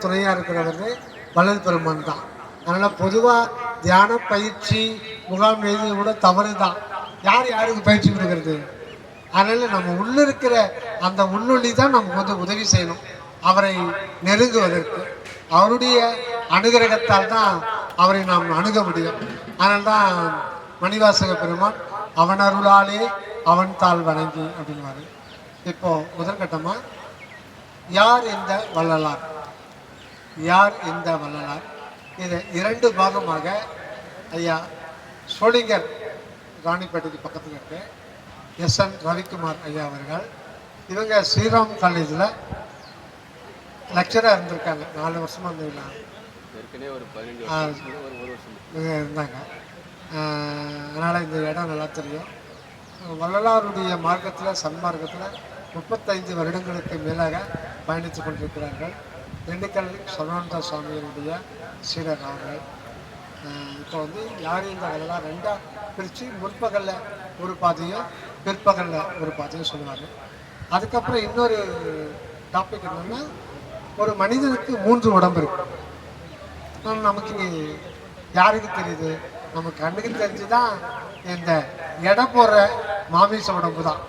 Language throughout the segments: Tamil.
துணையாக இருக்கிறவர் வள்ளல் பெருமான் தான். அதனால் பொதுவாக தியான பயிற்சி முகாம் எழுதி கூட தவறு தான். யார் யாருக்கு பயிற்சி கொடுக்கறது? அதனால் நம்ம உள்ள இருக்கிற அந்த உள்ளொளி தான் நமக்கு வந்து உதவி செய்யணும் அவரை நெருங்குவதற்கு. அவருடைய அனுகிரகத்தால் தான் அவரை நாம் அணுக முடியும். அதனால்தான் மணிவாசக பெருமான் அவன் அருளாலே அவன் தாள் வணங்கி அப்படின்வாரு. இப்போ முதற்கட்டமாக யார் இந்த வள்ளலார், யார் இந்த வள்ளலார், இதை 2 பாகமாக ஐயா சோளிங்கர் ராணிப்பேட்டைக்கு பக்கத்தில் இருக்க SN ரவிக்குமார் ஐயா அவர்கள், இவங்க ஸ்ரீராம் காலேஜில் லெக்சராக இருந்திருக்காங்க. 4 வருஷமாக இருந்தாங்க. அதனால் இந்த இடம் நல்லா தெரியும். வள்ளலாருடைய மார்க்கத்தில் சன்மார்க்கத்தில் 35 வருடங்களுக்கு மேலாக பயணித்து கொண்டிருக்கிறார்கள். திண்டுக்கல் சரவணந்த சுவாமியினுடைய சீடர் அவர்கள். இப்போ வந்து யார் இந்த வள்ளலார் 2ஆக பிரித்து முற்பகலில் ஒரு பாதையும் பிற்பகலில் ஒரு பாதையும் சொல்லுவாங்க. அதுக்கப்புறம் இன்னொரு டாபிக் என்னென்னா, ஒரு மனிதனுக்கு 3 உடம்பு இருக்கும். நமக்கு யாருக்கு தெரியுது? நம்ம கண்ணுக்கு தெரிஞ்சு தான் இந்த எடை போடுற மாமிச உடம்பு தான்.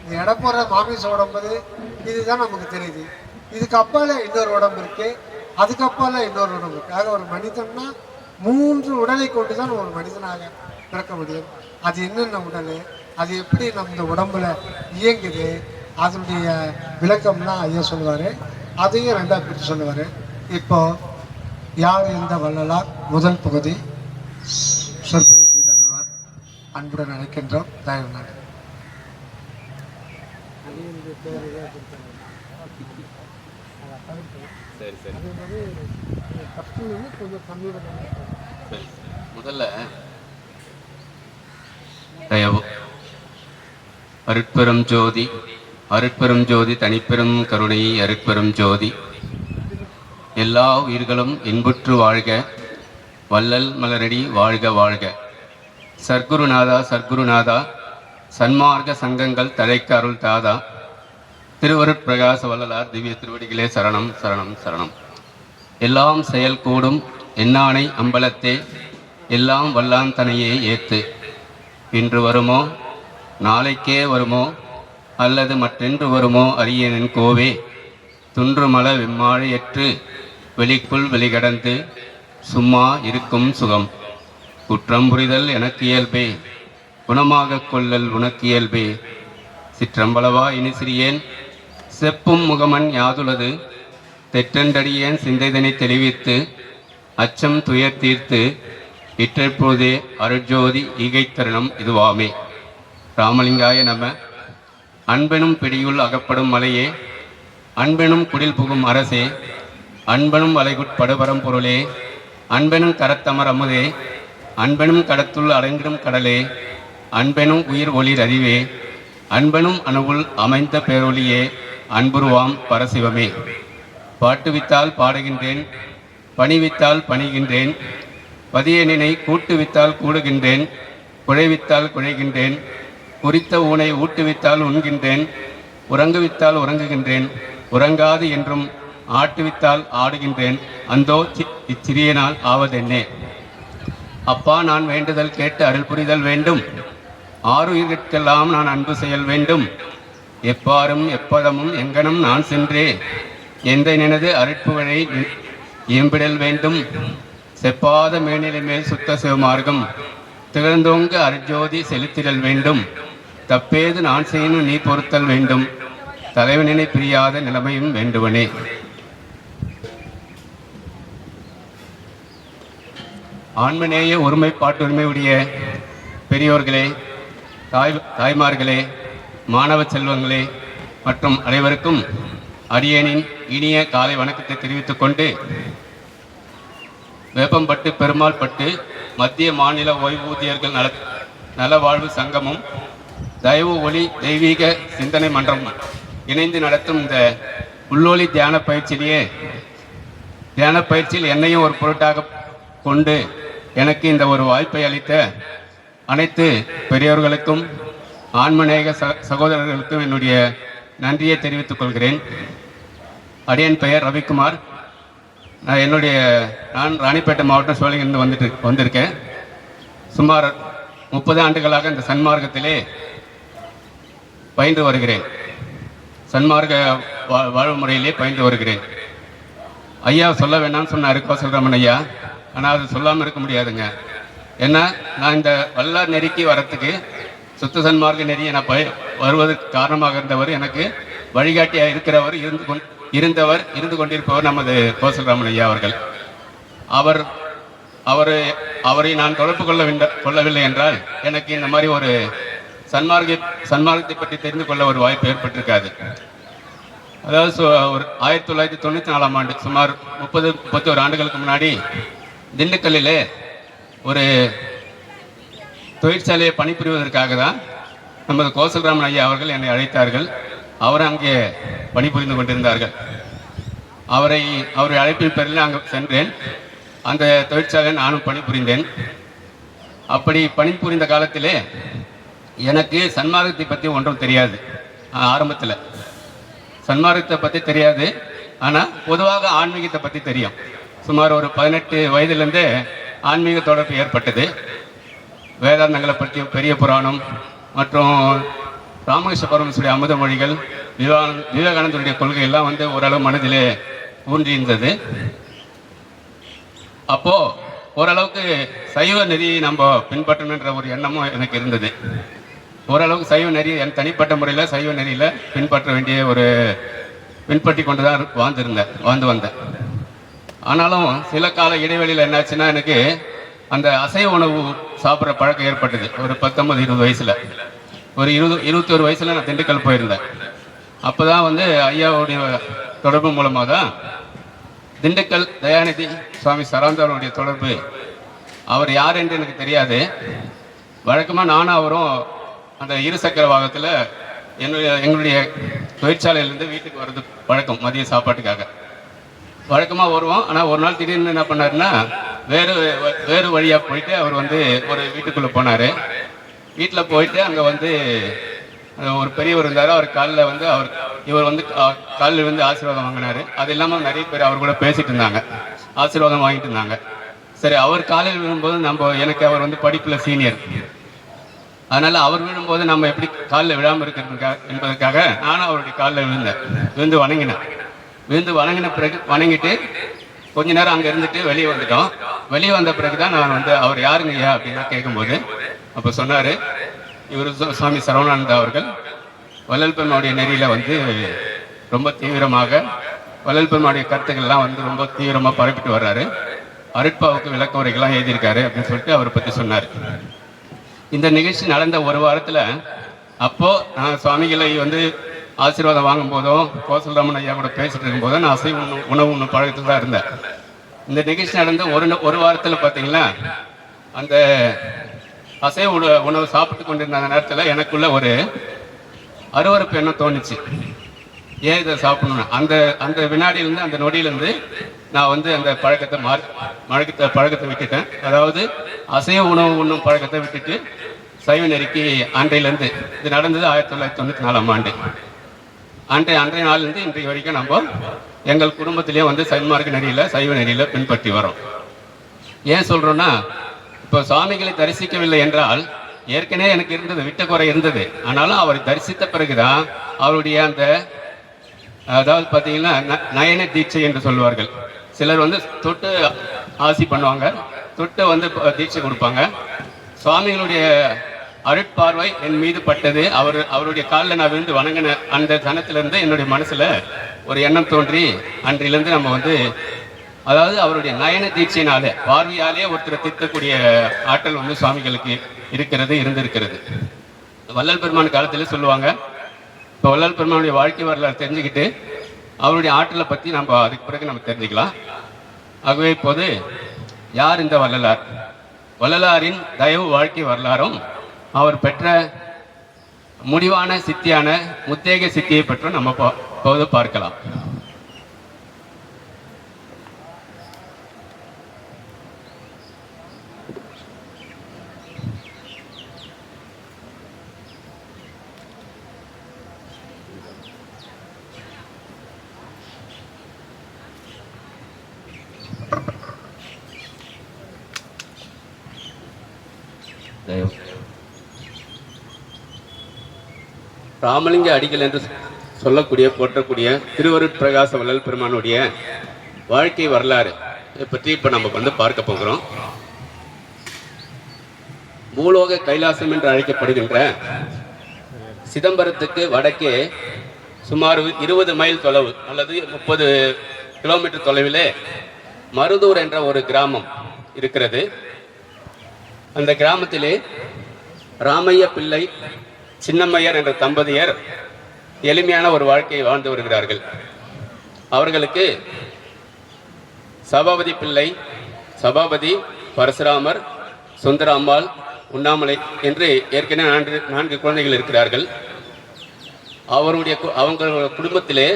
இந்த எடை போடுற மாமிச உடம்பு இதுதான் நமக்கு தெரியுது. இதுக்கு அப்பால இன்னொரு உடம்பு இருக்கு, அதுக்கு அப்பால இன்னொரு உடம்பு இருக்கு. ஆக ஒரு மனிதன்னா 3 உடலை கொண்டு தான் ஒரு மனிதனாக பிறக்க முடியும். அது என்னென்ன உடல், அது எப்படி நம்ம உடம்புல இயங்குது, அதனுடைய விளக்கம்லாம் ஐயா சொல்லுவார். அதையும் 2ஆக பிரித்து சொல்லுவார். இப்போ யார் இந்த வள்ளலார் முதல் பகுதி சொற்பொழி செய்தருள்வார். அன்புடன் அழைக்கின்றோம். தயவு நாடு முதல்ல அருட்பெரும் ஜோதி, அருட்பெரும் ஜோதி, தனிப்பெரும் கருணை, அருட்பெரும் ஜோதி. எல்லா உயிர்களும் இன்புற்று வாழ்க, வள்ளல் மலரடி வாழ்க வாழ்க. சர்க்குருநாதா சர்க்குருநாதா, சன்மார்க்க சங்கங்கள் தழைக்க அருள் தாதா. திருவருட்பிரகாச வள்ளலார் திவ்ய திருவடிகளே சரணம் சரணம் சரணம். எல்லாம் செயல் கூடும் எண்ணானை அம்பலத்தே, எல்லாம் வல்லான் தனையே ஏத்து. இன்று வருமோ நாளைக்கே வருமோ, அல்லது மற்றென்று வருமோ அரியனின் கோவே. துன்று மல வெம்மாழையற்று வெளிக்குள் வெளிகடந்து சும்மா இருக்கும் சுகம். குற்றம் புரிதல் எனக்கு இயல்பே, குணமாக கொள்ளல் உனக்கு இயல்பே. சிற்றம்பளவா இனி சிறியேன், செப்பும் முகமன் யாதுளது. தெற்றண்டடியேன் சிந்தைதனை தெளிவித்து, அச்சம் துயர் தீர்த்து இற்றற்போதே அருட்ஜோதி ஈகைத்தருணம் இதுவாமே. ராமலிங்காய நம. அன்பெனும் பிடியுள் அகப்படும் மலையே, அன்பெனும் குடில் புகும் அரசே, அன்பெனும் வளைகுட்படுபரம் பொருளே, அன்பெனும் கரத்தமர் அமுதே, அன்பெனும் கடத்துள் அடங்கிடும் கடலே, அன்பெனும் உயிர் ஒளிர் அறிவே, அன்பெனும் அணுவுள் அமைந்த பேரொளியே, அன்புருவாம் பரசிவமே. பாட்டுவித்தால் பாடுகின்றேன், பணிவித்தால் பணிகின்றேன், பதியனினை கூட்டுவித்தால் கூடுகின்றேன், குழைவித்தால் குழைகின்றேன், குறித்த ஊனை ஊட்டுவித்தால் உண்கின்றேன், உறங்குவித்தால் உறங்குகின்றேன், உறங்காது என்றும் ஆட்டுவித்தால் ஆடுகின்றேன். அந்தோ இச்சிறியனால் ஆவதென்னே. அப்பா நான் வேண்டுதல் கேட்டு அருள் புரிதல் வேண்டும், ஆறுயிர்கெல்லாம் நான் அன்பு செயல் வேண்டும். எப்பாரும் எப்பதமும் எங்கனும் நான் சென்றே, எந்த நினது அருட்புகழை இயம்பிடல் வேண்டும். செப்பாத மேனிலை மேல் சுத்த சிவமார்க்கம் திகழ்ந்தோங்க அருட்ஜோதி செலுத்திடல் வேண்டும். தப்பேது நான் செய்யணும் நீ பொறுத்தல் வேண்டும், தலைவனினை பிரியாத நிலைமையும் வேண்டுவனே. ஆன்மநேய ஒருமைப்பாட்டுரிமை உடைய பெரியோர்களே, தாய்மார்களே, மாணவ செல்வங்களே மற்றும் அனைவருக்கும் அடியேனின் இனிய காலை வணக்கத்தை தெரிவித்துக் கொண்டு, வேப்பம்பட்டு பெருமாள் பட்டு மத்திய மாநில ஓய்வூதியர்கள் நலவாழ்வு சங்கமும் தயவு ஒளி தெய்வீக சிந்தனை மன்றம் இணைந்து நடத்தும் இந்த உள்ளொளி தியான பயிற்சியில் என்னையும் ஒரு பொருட்டாக கொண்டு எனக்கு இந்த ஒரு வாய்ப்பை அளித்த அனைத்து பெரியோர்களுக்கும் ஆன்மநேக சகோதரர்களுக்கும் என்னுடைய நன்றியை தெரிவித்துக் கொள்கிறேன். அடியன் பெயர் ரவிக்குமார். நான் ராணிப்பேட்டை மாவட்டம் சோழிங்கிருந்து வந்திருக்கேன். சுமார் 30 ஆண்டுகளாக இந்த சன்மார்க்கத்திலே பயின்று வருகிறேன். சன்மார்க்க வாழ்வு முறையிலே பயின்று வருகிறேன். ஐயா சொல்ல வேண்டாம்னு சொன்னார் கோசல்ராமன் ஐயா. ஆனால் அது சொல்லாமல் இருக்க முடியாதுங்க. ஏன்னா நான் இந்த வல்லார் நெறிக்கு வரத்துக்கு சுத்த சன்மார்க்க நெறியை நான் வருவதற்கு காரணமாக இருந்தவர், எனக்கு வழிகாட்டியாக இருக்கிறவர், இருந்து கொண்டிருப்பவர் நமது கோசல்ராமன் ஐயா அவர்கள். அவரை நான் தொடர்பு கொள்ளவில்லை என்றால் எனக்கு இந்த மாதிரி ஒரு சன்மார்க்கத்தை பற்றி தெரிந்து கொள்ள ஒரு வாய்ப்பு ஏற்பட்டிருக்காது. அதாவது ஒரு 1994ஆம் ஆண்டு சுமார் 31 ஆண்டுகளுக்கு முன்னாடி திண்டுக்கல்லிலே ஒரு தொழிற்சாலையை பணிபுரிவதற்காக தான் நமது கோசல்ராமன் ஐயா அவர்கள் என்னை அழைத்தார்கள். அவர் அங்கே பணிபுரிந்து கொண்டிருந்தார்கள். அவருடைய அழைப்பின் பேரில் அங்கே சென்றேன். அந்த தொழிற்சாலையை நானும் பணிபுரிந்தேன். அப்படி பணிபுரிந்த காலத்திலே எனக்கு சன்மார்க்கத்தை பற்றி ஒன்றும் தெரியாது. ஆரம்பத்தில் சன்மார்க்கத்தை பற்றி தெரியாது, ஆனால் பொதுவாக ஆன்மீகத்தை பற்றி தெரியும். சுமார் ஒரு 18 வயதிலிருந்தே ஆன்மீக தொடர்பு ஏற்பட்டது. வேதாந்தங்களை பற்றி பெரிய புராணம் மற்றும் ராமகிருஷ்ண பரமஹம்சருடைய அமுத மொழிகள், விவேகானந்தருடைய கொள்கை எல்லாம் ஓரளவு மனதிலே ஊன்றியிருந்தது. அப்போ ஓரளவுக்கு சைவ நெறியை நம்ம பின்பற்றணுன்ற ஒரு எண்ணமும் எனக்கு இருந்தது. ஓரளவுக்கு சைவ நெறி என் தனிப்பட்ட முறையில் சைவ நெறியில் பின்பற்ற வேண்டிய பின்பற்றி கொண்டு தான் வாழ்ந்து வந்தேன். ஆனாலும் சில கால இடைவெளியில் என்னாச்சுன்னா எனக்கு அந்த அசைவ உணவு சாப்பிட்ற பழக்கம் ஏற்பட்டது. ஒரு 19-20 வயசில், ஒரு 21 வயசில் நான் திண்டுக்கல் போயிருந்தேன். அப்போ தான் ஐயாவுடைய தொடர்பு மூலமாக தான் திண்டுக்கல் தயாநிதி சுவாமி சரவணனுடைய தொடர்பு. அவர் யார் என்று எனக்கு தெரியாது. வழக்கமாக நானும் அவரும் அந்த இருசக்கர வாகனத்தில் எங்களுடைய தொழிற்சாலையிலேருந்து வீட்டுக்கு வர்றது பழக்கம். மதிய சாப்பாட்டுக்காக வழக்கமாக வருவோம். ஆனால் ஒரு நாள் திடீர்னு என்ன பண்ணாருன்னா வேறு வழியாக போயிட்டு அவர் ஒரு வீட்டுக்குள்ளே போனார். வீட்டில் போயிட்டு அங்கே ஒரு பெரியவர் இருந்தார். அவர் காலில் இவர் காலில் ஆசீர்வாதம் வாங்கினார். அது இல்லாமல் நிறைய பேர் அவர் கூட பேசிட்டு இருந்தாங்க, ஆசீர்வாதம் வாங்கிட்டு இருந்தாங்க. சரி, அவர் காலில் விழும்போது எனக்கு அவர் படிப்பில் சீனியர். அதனால் அவர் விழும்போது நம்ம எப்படி காலில் விழாமல் இருக்கிறதுக்காக என்பதற்காக நானும் அவருடைய காலில் விழுந்து வணங்கின பிறகு வணங்கிட்டு கொஞ்ச நேரம் அங்கே இருந்துட்டு வெளியே வந்துட்டோம். வெளியே வந்த பிறகு தான் நான் அவர் யாருங்க ஐயா அப்படின்னா கேட்கும்போது அப்போ சொன்னார், இவர் சுவாமி சரவணானந்தா அவர்கள் வள்ளல் பெருமானுடைய நெறியில் ரொம்ப தீவிரமாக வள்ளல் பெருமானுடைய கருத்துக்கள்லாம் ரொம்ப தீவிரமாக பரப்பிட்டு வர்றாரு. அருட்பாவுக்கு விளக்க உரைகள்லாம் எழுதியிருக்காரு அப்படின்னு சொல்லிட்டு அவரை பற்றி சொன்னார். இந்த நிகழ்ச்சி நடந்த ஒரு வாரத்தில் அப்போது நான் சுவாமிகளை ஆசீர்வாதம் வாங்கும் போதும் கோசல்ராமன் ஐயா கூட பேசிட்டு இருக்கும்போது நான் அசைவ உணவு பழக்கத்தில் தான் இருந்தேன். இந்த நிகழ்ச்சி நடந்த ஒரு வாரத்தில் பார்த்தீங்கன்னா அந்த அசைவ உணவு சாப்பிட்டு கொண்டிருந்த அந்த நேரத்தில் எனக்குள்ள ஒரு அருவருப்பு எண்ணம் தோணுச்சு. ஏன் இதை சாப்பிடணும்னு அந்த வினாடியிலேருந்து அந்த நொடியிலேருந்து நான் அந்த பழக்கத்தை விட்டுட்டேன். அதாவது அசைவ உணவு உண்ணும் பழக்கத்தை விட்டுட்டு சைவ நெறிக்கு அன்றையிலேருந்து இது நடந்தது 1994ஆம் ஆண்டு. அன்றைய நாளிலிருந்து இன்றைய வரைக்கும் நம்ம எங்கள் குடும்பத்திலேயே சன்மார்க்க நெறியில் சைவ நெறியில் பின்பற்றி வரோம். ஏன் சொல்கிறோன்னா, இப்போ சுவாமிகளை தரிசிக்கவில்லை என்றால் ஏற்கனவே எனக்கு இருந்தது, விட்ட குறை இருந்தது. ஆனாலும் அவரை தரிசித்த பிறகுதான் அவருடைய அதாவது பார்த்தீங்கன்னா நயன தீட்சை என்று சொல்வார்கள். சிலர் தொட்டு ஆசி பண்ணுவாங்க, தொட்டு தீட்சை கொடுப்பாங்க. சுவாமிகளுடைய அருட்பார்வை என் மீது பட்டது. அவருடைய காலில் நான் விழுந்து வணங்கின அந்த தனத்திலிருந்து என்னுடைய மனசில் ஒரு எண்ணம் தோன்றி அன்றிலிருந்து நம்ம அதாவது அவருடைய நயன தீட்சையினாலே பார்வையாலே ஒருத்தரை திருத்தக்கூடிய ஆற்றல் சுவாமிகளுக்கு இருந்திருக்கிறது. வள்ளல் பெருமான் காலத்தில் சொல்லுவாங்க. இப்போ வள்ளல் பெருமானுடைய வாழ்க்கை வரலாறு தெரிஞ்சுக்கிட்டு அவருடைய ஆற்றலை பற்றி நம்ம அதுக்கு பிறகு நம்ம தெரிஞ்சுக்கலாம். ஆகவே இப்போது யார் இந்த வள்ளலார்? வள்ளலாரின் தயவு வாழ்க்கை வரலாறும் அவர் பெற்ற முடிவான சித்தியான முத்தேக சித்தியை பற்றி நம்ம இப்போது பார்க்கலாம். ராமலிங்க அடிகள் என்று சொல்லக்கூடிய போற்றக்கூடிய திருவருட்பிரகாச வள்ளல் பெருமானுடைய வாழ்க்கை வரலாறு இதை பற்றி இப்போ நம்ம வந்து பார்க்க போகிறோம். பூலோக கைலாசம் என்று அழைக்கப்படுகின்ற சிதம்பரத்துக்கு வடக்கே சுமார் 20 மைல் தொலைவு அல்லது 30 கிலோமீட்டர் தொலைவிலே மருதூர் என்ற ஒரு கிராமம் இருக்கிறது. அந்த கிராமத்திலே ராமைய பிள்ளை சின்னம்மையர் என்ற தம்பதியர் எளிமையான ஒரு வாழ்க்கையை வாழ்ந்து வருகிறார்கள். அவர்களுக்கு சபாபதி பிள்ளை, சபாபதி, பரசுராமர், சுந்தராம்பாள், உண்ணாமலை என்று ஏற்கனவே 4 குழந்தைகள் இருக்கிறார்கள். அவங்க குடும்பத்திலே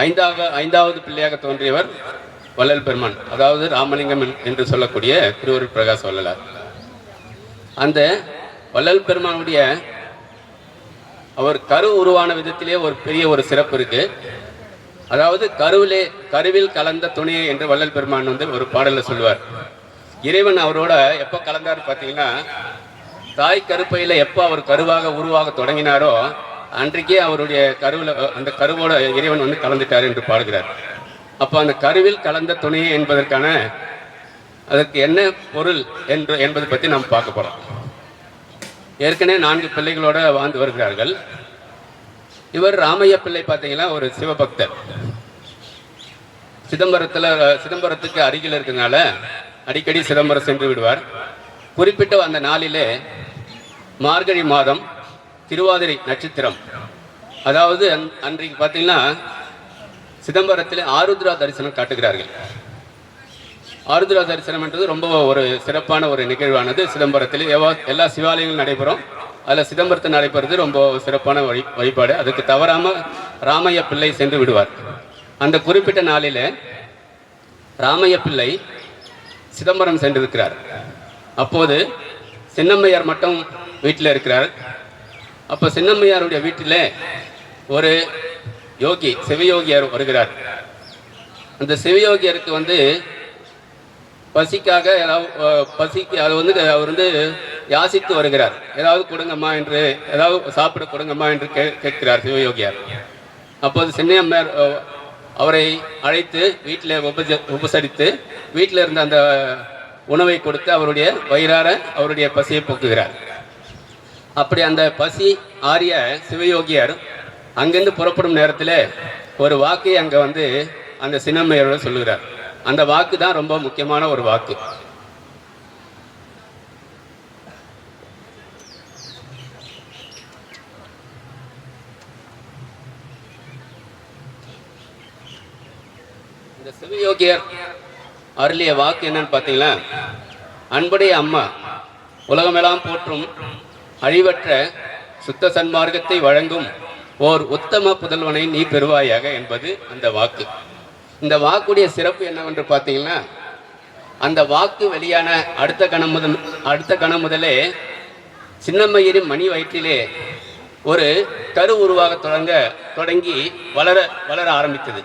ஐந்தாவது பிள்ளையாக தோன்றியவர் வள்ளல் பெருமான், அதாவது ராமலிங்கம் என்று சொல்லக்கூடிய திருவருட்பிரகாச வள்ளலார். அந்த வள்ளல் பெருமானுடைய அவர் கரு உருவான விதத்திலே ஒரு பெரிய ஒரு சிறப்பு இருக்கு. அதாவது கருவில் கலந்த துணையை என்று வள்ளல் பெருமான் வந்து ஒரு பாடல்ல சொல்லுவார். இறைவன் அவரோட எப்போ கலந்தார் பார்த்தீங்கன்னா, தாய் கருப்பையில எப்போ அவர் கருவாக உருவாக தொடங்கினாரோ அன்றைக்கே அவருடைய அந்த கருவோட இறைவன் வந்து கலந்துட்டார் என்று பாடுகிறார். அப்போ அந்த கருவில் கலந்த துணையை என்பதற்கான அதற்கு என்ன பொருள் என்பதை பற்றி நாம் பார்க்க போறோம். ஏற்கனவே 4 பிள்ளைகளோட வாழ்ந்து வருகிறார்கள். இவர் ராமைய பிள்ளை பார்த்தீங்கன்னா ஒரு சிவபக்தர். சிதம்பரத்துக்கு அருகில் இருக்கிறதுனால அடிக்கடி சிதம்பரம் சென்று விடுவார். குறிப்பிட்ட அந்த நாளிலே மார்கழி மாதம் திருவாதிரை நட்சத்திரம், அதாவது அன்றைக்கு பார்த்தீங்கன்னா சிதம்பரத்தில் ஆருத்ரா தரிசனம் காட்டுகிறார்கள். ஆருத்ரா தரிசனம் என்றது ரொம்ப ஒரு சிறப்பான ஒரு நிகழ்வானது. சிதம்பரத்தில் எல்லா சிவாலயங்களும் நடைபெறும். அதில் சிதம்பரத்தில் நடைபெறுறது ரொம்ப சிறப்பான வழிபாடு. அதுக்கு தவறாமல் ராமைய பிள்ளை சென்று விடுவார். அந்த குறிப்பிட்ட நாளில் ராமைய பிள்ளை சிதம்பரம் சென்றிருக்கிறார். அப்போது சின்னம்மையார் மட்டும் வீட்டில் இருக்கிறார். அப்போ சின்னம்மையாருடைய வீட்டில் ஒரு யோகி, சிவயோகியார் வருகிறார். அந்த சிவயோகியருக்கு வந்து பசிக்காக அவர் வந்து யாசித்து வருகிறார். ஏதாவது கொடுங்கம்மா என்று, ஏதாவது சாப்பிட கொடுங்கம்மா என்று கேட்கிறார் சிவயோகியார். அப்போது சின்னம்மையார் அவரை அழைத்து வீட்டில் உபசரித்து வீட்டில் இருந்த அந்த உணவை கொடுத்து அவருடைய வயிறார அவருடைய பசியை போக்குகிறார். அப்படி அந்த பசி ஆரிய சிவயோகியார் அங்கிருந்து புறப்படும் நேரத்தில் ஒரு வாக்கை அங்கே வந்து அந்த சின்னம்மையாரோட சொல்லுகிறார். அந்த வாக்கு தான் ரொம்ப முக்கியமான ஒரு வாக்கு. இந்த சிவயோகியர் அருளிய வாக்கு என்னன்னு பார்த்தீங்கன்னா, அன்புடைய அம்மா, உலகமெல்லாம் போற்றும் அழிவற்ற சுத்த சன்மார்க்கத்தை வழங்கும் ஓர் உத்தம புதல்வனை நீ பெறுவாயாக என்பது அந்த வாக்கு. இந்த வாக்குடைய சிறப்பு என்னவென்று பார்த்தீங்கன்னா, அந்த வாக்கு வெளியான அடுத்த கணம் முதலே சின்னம்மையரின் மணி வயிற்றிலே ஒரு கரு உருவாக தொடங்கி வளர ஆரம்பித்தது.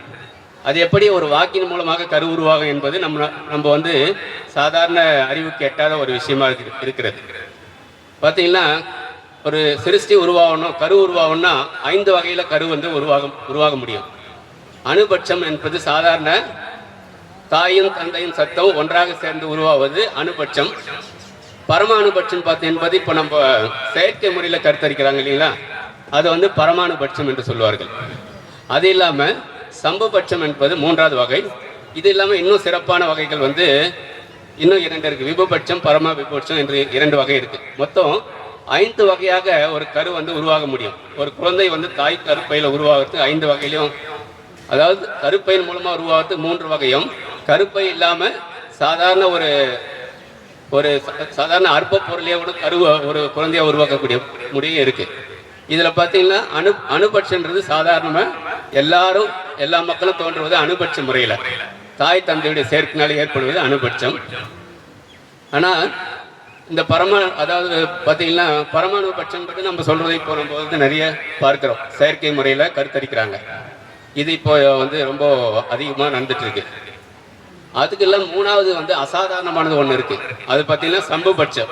அது எப்படி ஒரு வாக்கின் மூலமாக கரு உருவாகும் என்பது நம்ம வந்து சாதாரண அறிவுக்கு எட்டாத ஒரு விஷயமா இருக்கிறது. பார்த்தீங்கன்னா, ஒரு சிருஷ்டி உருவாகணும், கரு உருவாகணும்னா 5 வகையில் கரு வந்து உருவாக முடியும். அணுபட்சம் என்பது சாதாரண தாயும் தந்தையும் சத்தம் ஒன்றாக சேர்ந்து உருவாவது அணுபட்சம். பரமாணுபட்சம் என்பது இப்போ நம்ம செயற்கை முறையில் கருத்தரிக்கிறாங்க இல்லைங்களா, அது வந்து பரமாணுபட்சம் என்று சொல்வார்கள். அது இல்லாமல் சம்புபட்சம் என்பது 3வது வகை. இது இல்லாமல் இன்னும் சிறப்பான வகைகள் வந்து இன்னும் 2 இருக்கு. விபுபட்சம், பரம விபுபட்சம் என்று 2 வகை இருக்கு. மொத்தம் 5 வகையாக ஒரு கரு வந்து உருவாக முடியும். ஒரு குழந்தை வந்து தாய் கருப்பையில் உருவாகிறது 5 வகையிலும், அதாவது கருப்பையின் மூலமாக உருவாகிறது 3 வகையும், கருப்பை இல்லாமல் சாதாரண ஒரு சாதாரண அற்ப பொருளையே கூட ஒரு குழந்தையை உருவாக்கக்கூடிய முடியும் இருக்கு. இதில் பார்த்தீங்கன்னா அணுபட்சன்றது சாதாரணமாக எல்லா மக்களும் தோன்றுவது அணுபட்ச முறையில், தாய் தந்தையுடைய சேர்க்கையினால் ஏற்படுவது அணுபட்சம். ஆனால் இந்த அதாவது பார்த்தீங்கன்னா பரமாணுபட்சம் பற்றி நம்ம சொல்றதை போகும்போது நிறைய பார்க்கிறோம். செயற்கை முறையில் கருத்தரிக்கிறாங்க. இது இப்போ வந்து ரொம்ப அதிகமாக நடந்துட்டு இருக்கு. அதுக்கெல்லாம் 3வது வந்து அசாதாரணமானது ஒன்று இருக்கு. அது பார்த்தீங்கன்னா சம்புபட்சம்.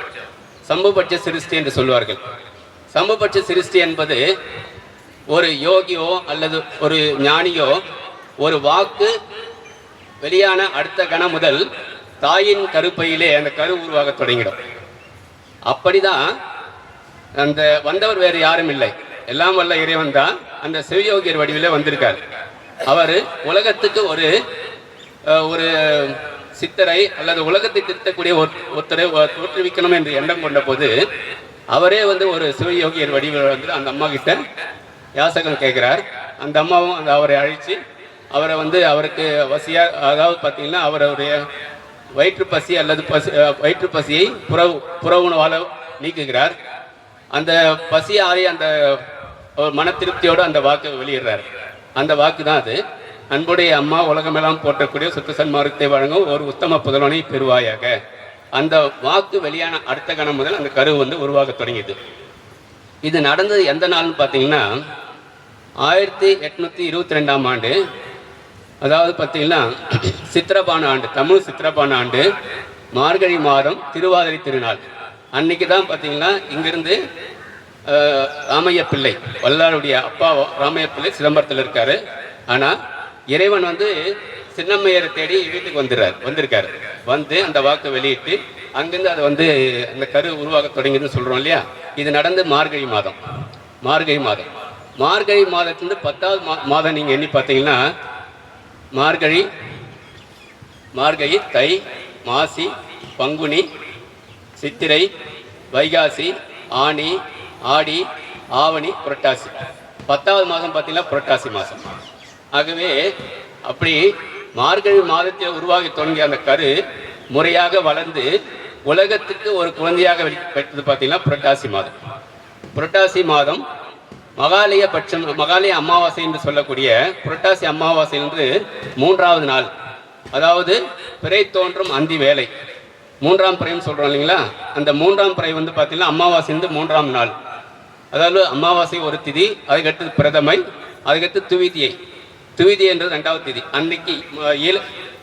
சம்புபட்ச சிருஷ்டி என்று சொல்வார்கள். சம்புபட்ச சிருஷ்டி என்பது ஒரு யோகியோ அல்லது ஒரு ஞானியோ ஒரு வாக்கு வெளியான அடுத்த கணம் முதல் தாயின் கருப்பையிலே அந்த கரு உருவாக தொடங்கிடும். அப்படிதான் அந்த வந்தவர் வேறு யாரும் இல்லை, எல்லாம் வல்ல இறைவன் தான் அந்த சிவயோகியர் வடிவிலே வந்திருக்கார். அவர் உலகத்துக்கு ஒரு ஒரு சித்தரை அல்லது உலகத்தை திருத்தக்கூடிய ஒருத்தரை தோற்றுவிக்கணும் என்று எண்ணம் கொண்ட போது அவரே வந்து ஒரு சிவயோகியர் வடிவில் வந்து அந்த அம்மா கிட்ட யாசகம் கேட்கிறார். அந்த அம்மாவும் அந்த அவரை அழைச்சி அவரை வந்து அவருக்கு வசியா, அதாவது பார்த்தீங்கன்னா அவருடைய வயிற்று பசி அல்லது வயிற்று பசியை புற உணவால் நீக்குகிறார். அந்த பசியை ஆறி அந்த மன திருப்தியோடு அந்த வாக்கு வெளியிடுறார். அந்த வாக்கு தான் அது. அன்புடைய அம்மா உலகமெல்லாம் போற்றக்கூடிய சுத்த சன்மார்க்கத்தை வழங்கும் ஒரு உத்தம புதல்வனை பெறுவாயாக. அந்த வாக்கு வெளியான அடுத்த கணம் முதல் அந்த கரு வந்து உருவாக தொடங்கியது. இது நடந்தது எந்த நாள்னு பார்த்தீங்கன்னா 1822ஆம் ஆண்டு, அதாவது பார்த்தீங்கன்னா சித்திரபான ஆண்டு, தமிழ் சித்திரபான ஆண்டு, மார்கழி மாதம், திருவாதிரை திருநாள் அன்னைக்கு தான் பார்த்தீங்கன்னா இங்கிருந்து ராமைய பிள்ளை, வல்லாருடைய அப்பா ராமைய பிள்ளை சிதம்பரத்தில் இருக்காரு. ஆனால் இறைவன் வந்து சின்னம்மையரை தேடி வீட்டுக்கு வந்திருக்காரு. வந்து அந்த வாக்கு வெளியிட்டு அங்கிருந்து அதை வந்து அந்த கரு உருவாக தொடங்கியதுன்னு சொல்கிறோம் இல்லையா. இது நடந்து மார்கழி மாதம். மார்கழி மாதத்துலேருந்து 10வது மாதம் நீங்கள் எண்ணி பார்த்தீங்கன்னா மார்கழி, தை, மாசி, பங்குனி, சித்திரை, வைகாசி, ஆனி, ஆடி, ஆவணி, புரட்டாசி. 10வது மாதம் பார்த்தீங்கன்னா புரட்டாசி மாதம். ஆகவே அப்படி மார்கழி மாதத்தில் உருவாகி தொடங்கிய அந்த கரு முறையாக வளர்ந்து உலகத்துக்கு ஒரு குழந்தையாக பெற்றது பார்த்தீங்கன்னா புரட்டாசி மாதம் மகாலய அமாவாசை என்று சொல்லக்கூடிய புரட்டாசி அமாவாசை என்று 3வது நாள், அதாவது பிறை தோன்றும் அந்தி வேலை, 3ஆம் பிறைன்னு சொல்கிறோம் இல்லைங்களா. அந்த 3ஆம் பிறை வந்து பார்த்தீங்கன்னா அமாவாசை வந்து 3ஆம் நாள். அதாவது அமாவாசை ஒரு திதி, அதுக்கடுத்து பிரதமை, அதுக்கடுத்து துவிதி என்றது 2வது திதி. அன்னைக்கு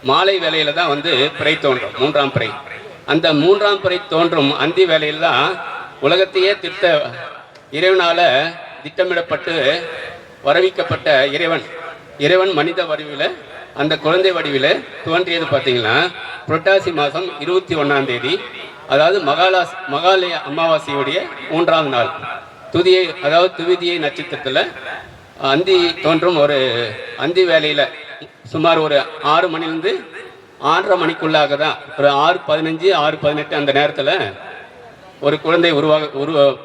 மாலை வேலையில தான் வந்து பிறை தோன்றும், 3ஆம் பிறை. அந்த 3ஆம் பிறை தோன்றும் அந்தி வேலையில் தான் உலகத்தையே திருத்த இறைவனால திட்டமிடப்பட்டு வரவிக்கப்பட்ட இறைவன் மனித வடிவில் அந்த குழந்தை வடிவில் தோன்றியது. பார்த்தீங்கன்னா புரட்டாசி மாதம் 21ஆம் தேதி, அதாவது மகாலய அமாவாசையுடைய 3ஆம் நாள், துவிதியை நட்சத்திரத்தில் அந்தி தோன்றும் ஒரு அந்தி வேலையில் சுமார் ஒரு 6 மணிலேருந்து 6:30 மணிக்குள்ளாக தான், ஒரு 6:15 6:18 அந்த நேரத்தில் ஒரு குழந்தை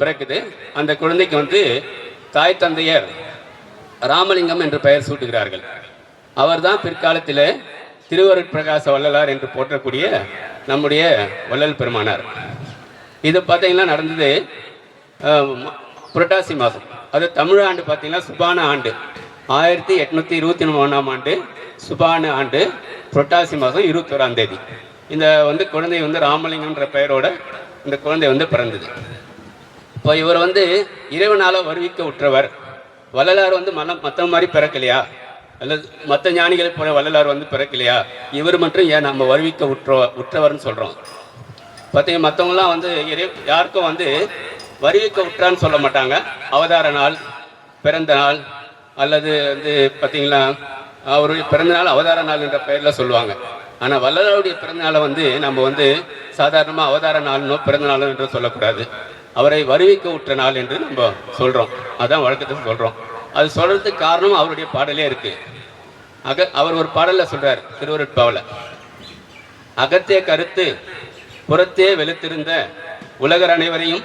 பிறக்குது. அந்த குழந்தைக்கு வந்து தாய் தந்தையர் ராமலிங்கம் என்று பெயர் சூட்டுகிறார்கள். அவர் தான் பிற்காலத்தில் திருவருட்பிரகாச வள்ளலார் என்று போற்றக்கூடிய நம்முடைய வள்ளல் பெருமானார். இது பார்த்தீங்கன்னா நடந்தது புரட்டாசி மாதம். அது தமிழ் ஆண்டு பார்த்தீங்கன்னா சுபான ஆண்டு, 1823ஆம் ஆண்டு சுபான ஆண்டு, புரட்டாசி மாதம் 21ஆம் தேதி இந்த வந்து குழந்தை வந்து ராமலிங்கம்ன்ற பெயரோட இந்த குழந்தை வந்து பிறந்தது. இப்போ இவர் வந்து இறைவனால் வருவிக்க உற்றவர். வள்ளலார் வந்து மற்ற மாதிரி பிறக்கலையா, அல்லது மற்ற ஞானிகளை போல வள்ளலார் வந்து பிறக்கலையா, இவர் மட்டும் ஏன் நம்ம வருவிக்க உற்றவர்னு சொல்கிறோம். பார்த்தீங்கன்னா மற்றவங்களாம் வந்து யாருக்கும் வந்து வருவிக்க உற்றான்னு சொல்ல மாட்டாங்க. அவதார நாள், பிறந்த நாள், அல்லது வந்து பார்த்தீங்கன்னா அவருடைய பிறந்தநாள் அவதார நாள் என்ற பெயரில் சொல்லுவாங்க. ஆனால் வள்ளலாருடைய பிறந்தநாளை வந்து நம்ம வந்து சாதாரணமாக அவதார நாள்னோ பிறந்த நாளோ என்று சொல்லக்கூடாது. அவரை வருவிக்க உற்ற நாள் என்று நம்ம சொல்கிறோம். அதான் வழக்கத்தை சொல்கிறோம். அது சொல்கிறதுக்கு காரணம் அவருடைய பாடலே இருக்குது. அவர் ஒரு பாடலில் சொல்கிறார், திருவருட்பாவில், அகத்தே கருத்து புறத்தே வெளுத்திருந்த உலகர் அனைவரையும்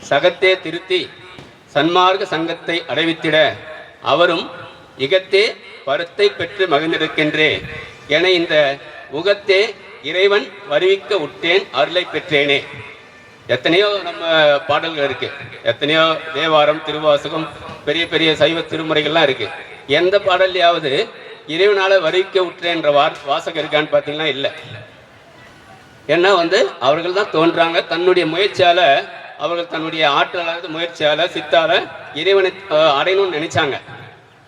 சகத்தே திருத்தி சன்மார்க்க சங்கத்தை அடைவித்திட அவரும் இகத்தே பருத்தை பெற்று மகிழ்ந்திருக்கின்றே என இந்த உகத்தே இறைவன் வருவிக்க உற்றேன் அருளை பெற்றேனே. எத்தனையோ நம்ம பாடல்கள் இருக்கு, எத்தனையோ தேவாரம், திருவாசகம், பெரிய பெரிய சைவ திருமுறைகள்லாம் இருக்கு. எந்த பாடல்லையாவது இறைவனால வருவிக்க உற்றேன்ற வாசகம் இருக்கான்னு பார்த்தீங்கன்னா இல்லை. ஏன்னா வந்து அவர்கள் தான் தோன்றாங்க, தன்னுடைய முயற்சியால, அவர்கள் தன்னுடைய ஆற்றலாத முயற்சியால சித்தால இறைவனை அடையணும்னு நினைச்சாங்க.